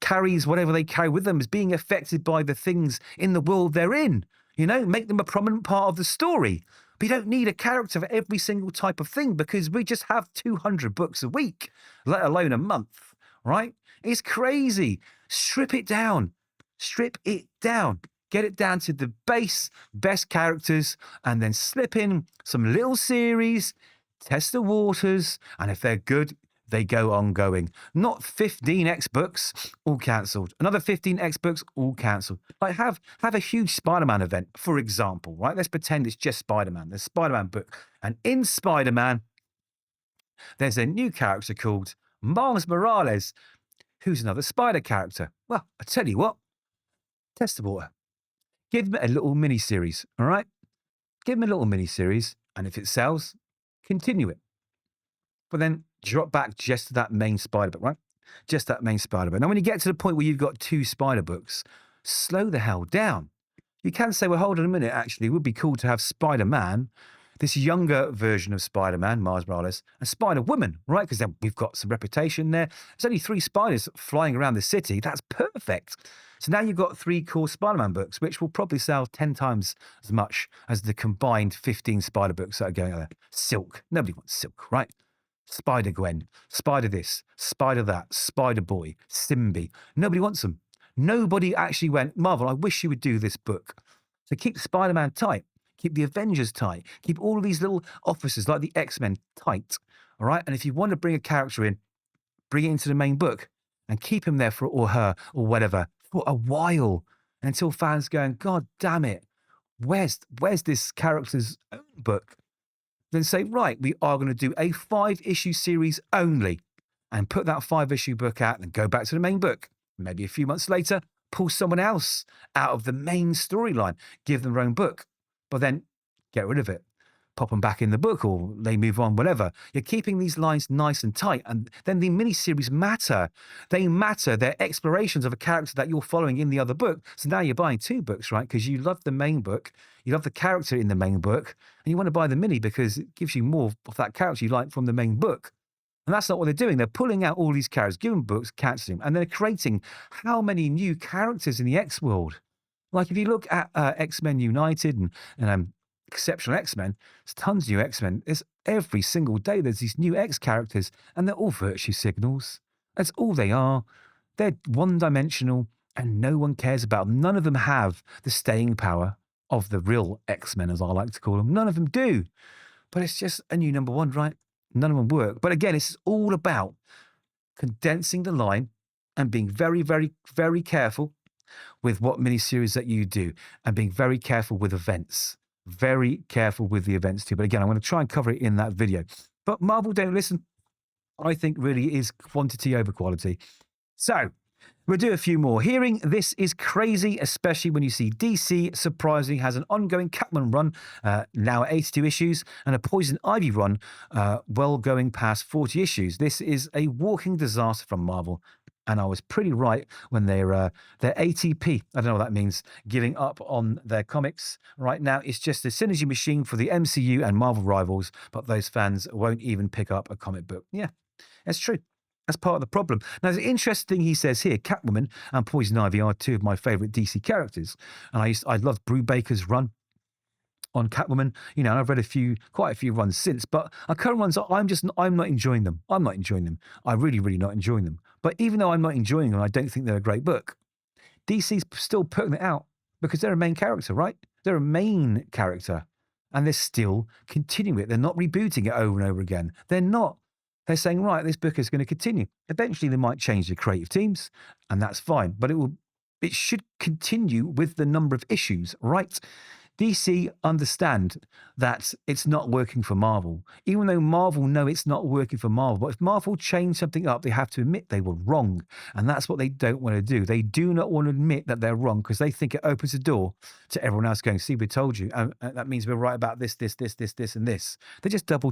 carries whatever they carry with them is being affected by the things in the world they're in. Make them a prominent part of the story. But you don't need a character for every single type of thing because we just have 200 books a week, let alone a month, right? It's crazy. Strip it down. Strip it down. Get it down to the best characters, and then slip in some little series, test the waters, and if they're good, they go ongoing. Not 15 X books, all cancelled. Another 15 X books, all cancelled. Like have a huge Spider-Man event, for example, right? Let's pretend it's just Spider-Man. There's Spider-Man book. And in Spider-Man, there's a new character called Miles Morales, who's another Spider character. Well, I tell you what, test the water. Give them a little mini-series, all right? Give them a little mini-series, and if it sells, continue it. But then drop back just to that main Spider book, right? Just that main Spider book. Now, when you get to the point where you've got 2 Spider books, slow the hell down. You can say, well, hold on a minute, actually. It would be cool to have Spider-Man, this younger version of Spider-Man, Miles Morales, and Spider-Woman, right? Because then we've got some reputation there. There's only 3 spiders flying around the city. That's perfect. So now you've got 3 cool Spider-Man books, which will probably sell 10 times as much as the combined 15 Spider books that are going out there. Silk. Nobody wants Silk, right? Spider-Gwen, Spider this, Spider that, Spider-Boy, Simbi. Nobody wants them. Nobody actually went, Marvel, I wish you would do this book. So keep Spider-Man tight. Keep the Avengers tight. Keep all of these little officers like the X-Men tight. All right? And if you want to bring a character in, bring it into the main book and keep him there or her or whatever for a while until fans going, God damn it, where's this character's own book? Then say, right, we are going to do a 5-issue series only and put that 5-issue book out and go back to the main book. Maybe a few months later, pull someone else out of the main storyline, give them their own book, but then get rid of it. Pop them back in the book or they move on, whatever. You're keeping these lines nice and tight. And then the miniseries matter. They matter. They're explorations of a character that you're following in the other book. So now you're buying 2 books, right? Because you love the main book. You love the character in the main book. And you want to buy the mini because it gives you more of that character you like from the main book. And that's not what they're doing. They're pulling out all these characters, giving books, cancelling them. And they're creating how many new characters in the X world. Like if you look at X-Men United and Exceptional X-Men, there's tons of new X-Men. There's every single day there's these new X characters and they're all virtue signals. That's all they are. They're one-dimensional and no one cares about them. None of them have the staying power of the real X-Men, as I like to call them. None of them do. But it's just a new number 1, right? None of them work. But again, it's all about condensing the line and being very, very, very careful with what miniseries that you do and being very careful with events. Very careful with the events too. But again, I'm going to try and cover it in that video. But Marvel Don't Listen, I think really is quantity over quality. So we'll do a few more. Hearing this is crazy, especially when you see DC surprisingly has an ongoing Catwoman run, now at 82 issues, and a Poison Ivy run, well going past 40 issues. This is a walking disaster from Marvel. And I was pretty right when they're ATP. I don't know what that means. Giving up on their comics right now. It's just a synergy machine for the MCU and Marvel rivals, but those fans won't even pick up a comic book. Yeah, that's true. That's part of the problem. Now, the interesting thing he says here, Catwoman and Poison Ivy are 2 of my favourite DC characters. And I loved Brubaker's run. on Catwoman. You know, I've read quite a few runs since, but our current ones, I'm not enjoying them. I'm not enjoying them. I'm really, really not enjoying them. But even though I'm not enjoying them, I don't think they're a great book. DC's still putting it out because they're a main character, right? They're a main character, and they're still continuing it. They're not rebooting it over and over again. They're not. They're saying, right, this book is going to continue. Eventually, they might change the creative teams, and that's fine. But it should continue with the number of issues, right? DC understand that it's not working for Marvel, even though Marvel know it's not working for Marvel. But if Marvel change something up, they have to admit they were wrong. And that's what they don't want to do. They do not want to admit that they're wrong because they think it opens the door to everyone else going, see, we told you. And that means we're right about this, and this. They just double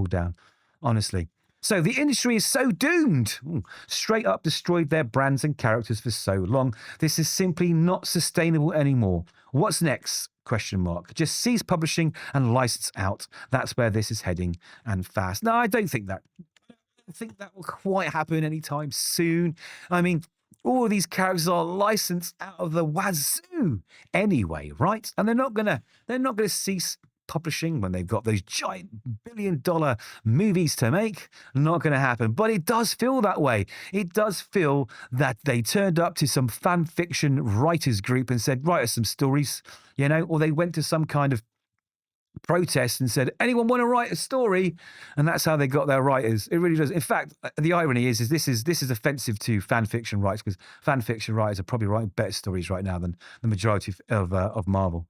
down, honestly. So the industry is so doomed. Straight up destroyed their brands and characters for so long. This is simply not sustainable anymore. What's next? Question mark. Just cease publishing and license out. That's where this is heading, and fast. No, I don't think that. I don't think that will quite happen anytime soon. I mean, all of these characters are licensed out of the wazoo anyway, right? And they're not gonna cease publishing when they've got those giant billion-dollar movies to make. Not going to happen. But it does feel that way. It does feel that they turned up to some fan fiction writers group and said, write us some stories, you know, or they went to some kind of protest and said, anyone want to write a story? And that's how they got their writers. It really does. In fact, the irony is this is offensive to fan fiction writers because fan fiction writers are probably writing better stories right now than the majority of Marvel.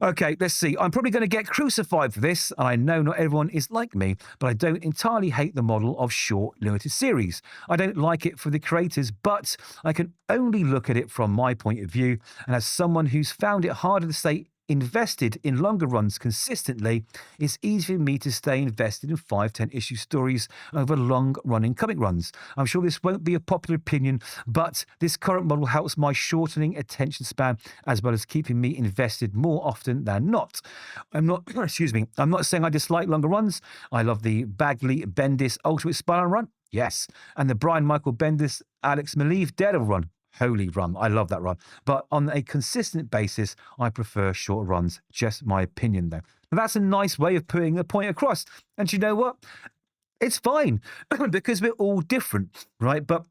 Okay, let's see. I'm probably going to get crucified for this, and I know not everyone is like me, but I don't entirely hate the model of short, limited series. I don't like it for the creators, but I can only look at it from my point of view, and as someone who's found it harder to stay invested in longer runs consistently, it's easy for me to stay invested in 5-10 issue stories over long running comic runs. I'm sure this won't be a popular opinion, but this current model helps my shortening attention span as well as keeping me invested more often than not. I'm not saying I dislike longer runs. I love the Bagley Bendis Ultimate Spider-Man run. Yes. And the Brian Michael Bendis Alex Maleev Daredevil run. Holy run. I love that run. But on a consistent basis, I prefer shorter runs. Just my opinion, though. And that's a nice way of putting the point across. And you know what? It's fine because we're all different, right? But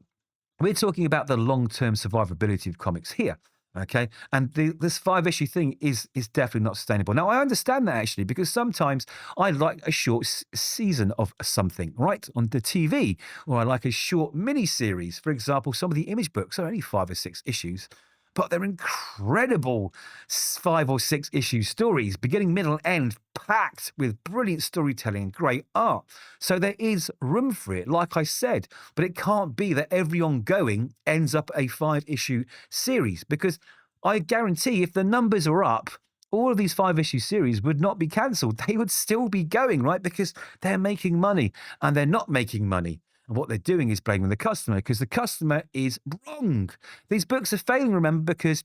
we're talking about the long-term survivability of comics here. Okay. And this 5-issue thing is definitely not sustainable. Now, I understand that actually, because sometimes I like a short season of something, right, on the TV, or I like a short mini series. For example, some of the Image books are only 5 or 6 issues, but they're incredible 5 or 6 issue stories, beginning, middle, and end, packed with brilliant storytelling and great art. So there is room for it, like I said, but it can't be that every ongoing ends up a 5-issue series, because I guarantee if the numbers are up, all of these 5-issue series would not be cancelled. They would still be going, right? Because they're making money, and they're not making money. And what they're doing is blaming the customer, because the customer is wrong. These books are failing, remember, because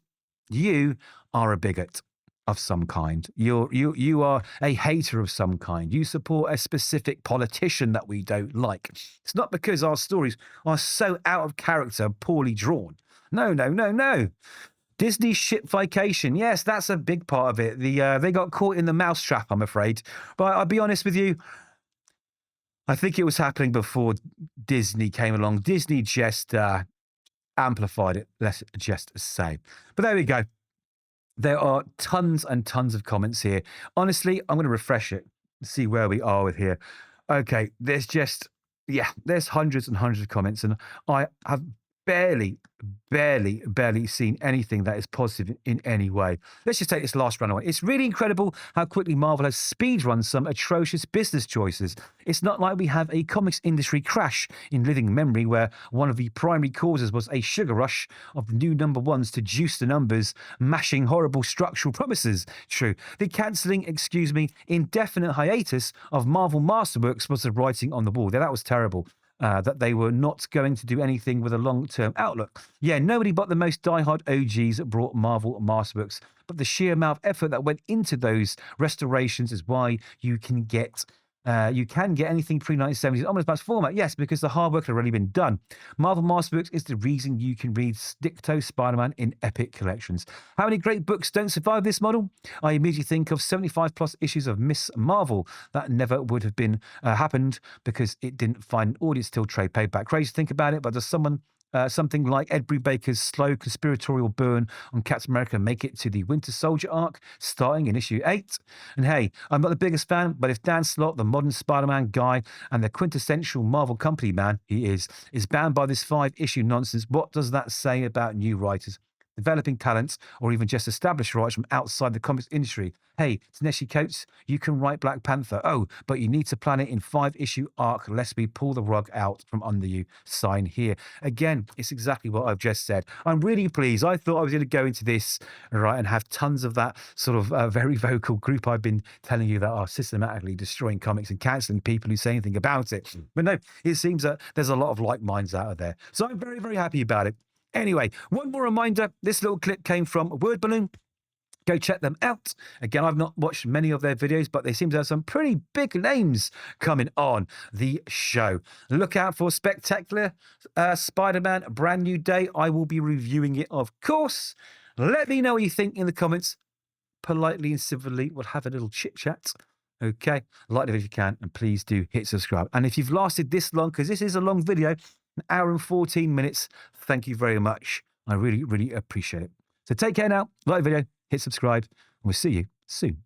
you are a bigot of some kind. You are a hater of some kind. You support a specific politician that we don't like. It's not because our stories are so out of character, poorly drawn. No. Disney ship vacation. Yes, that's a big part of it. They got caught in the mousetrap, I'm afraid. But I'll be honest with you, I think it was happening before Disney came along. Disney just amplified it, let's just say. But there we go. There are tons and tons of comments here. Honestly, I'm going to refresh it, see where we are with here. Okay, there's hundreds and hundreds of comments, and I have barely seen anything that is positive in any way. Let's just take this last run away. It's really incredible how quickly Marvel has speedrun some atrocious business choices. It's not like we have a comics industry crash in living memory where one of the primary causes was a sugar rush of new number ones to juice the numbers, mashing horrible structural promises. True. The cancelling, indefinite hiatus of Marvel Masterworks was the writing on the wall. That was terrible. That they were not going to do anything with a long-term outlook. Yeah, nobody but the most diehard OGs brought Marvel Masterworks, but the sheer amount of effort that went into those restorations is why you can get You can get anything pre-1970s Omnibus Max format. Yes, because the hard work had already been done. Marvel Masterworks is the reason you can read Dicto Spider-Man in epic collections. How many great books don't survive this model? I immediately think of 75 plus issues of Miss Marvel. That never would have been happened because it didn't find an audience till trade paperback. Crazy to think about it, but does someone something like Ed Brubaker's slow conspiratorial burn on Captain America make it to the Winter Soldier arc, starting in issue 8? And hey, I'm not the biggest fan, but if Dan Slott, the modern Spider-Man guy and the quintessential Marvel company man he is bound by this 5-issue nonsense, what does that say about new writers, developing talents, or even just established writers from outside the comics industry? Hey, Taneshi Coates, you can write Black Panther. Oh, but you need to plan it in 5-issue arc, lest we pull the rug out from under you. Sign here. Again, it's exactly what I've just said. I'm really pleased. I thought I was going to go into this, right, and have tons of that sort of very vocal group I've been telling you that are systematically destroying comics and cancelling people who say anything about it. But no, it seems that there's a lot of like minds out there. So I'm very, very happy about it. Anyway, one more reminder. This little clip came from Wordballoon. Go check them out. Again, I've not watched many of their videos, but they seem to have some pretty big names coming on the show. Look out for Spectacular Spider-Man Brand New Day. I will be reviewing it, of course. Let me know what you think in the comments. Politely and civilly, we'll have a little chit-chat. Okay, like the video if you can, and please do hit subscribe. And if you've lasted this long, because this is a long video, an hour and 14 minutes, thank you very much. I really, really appreciate it. So take care now, like the video, hit subscribe, and we'll see you soon.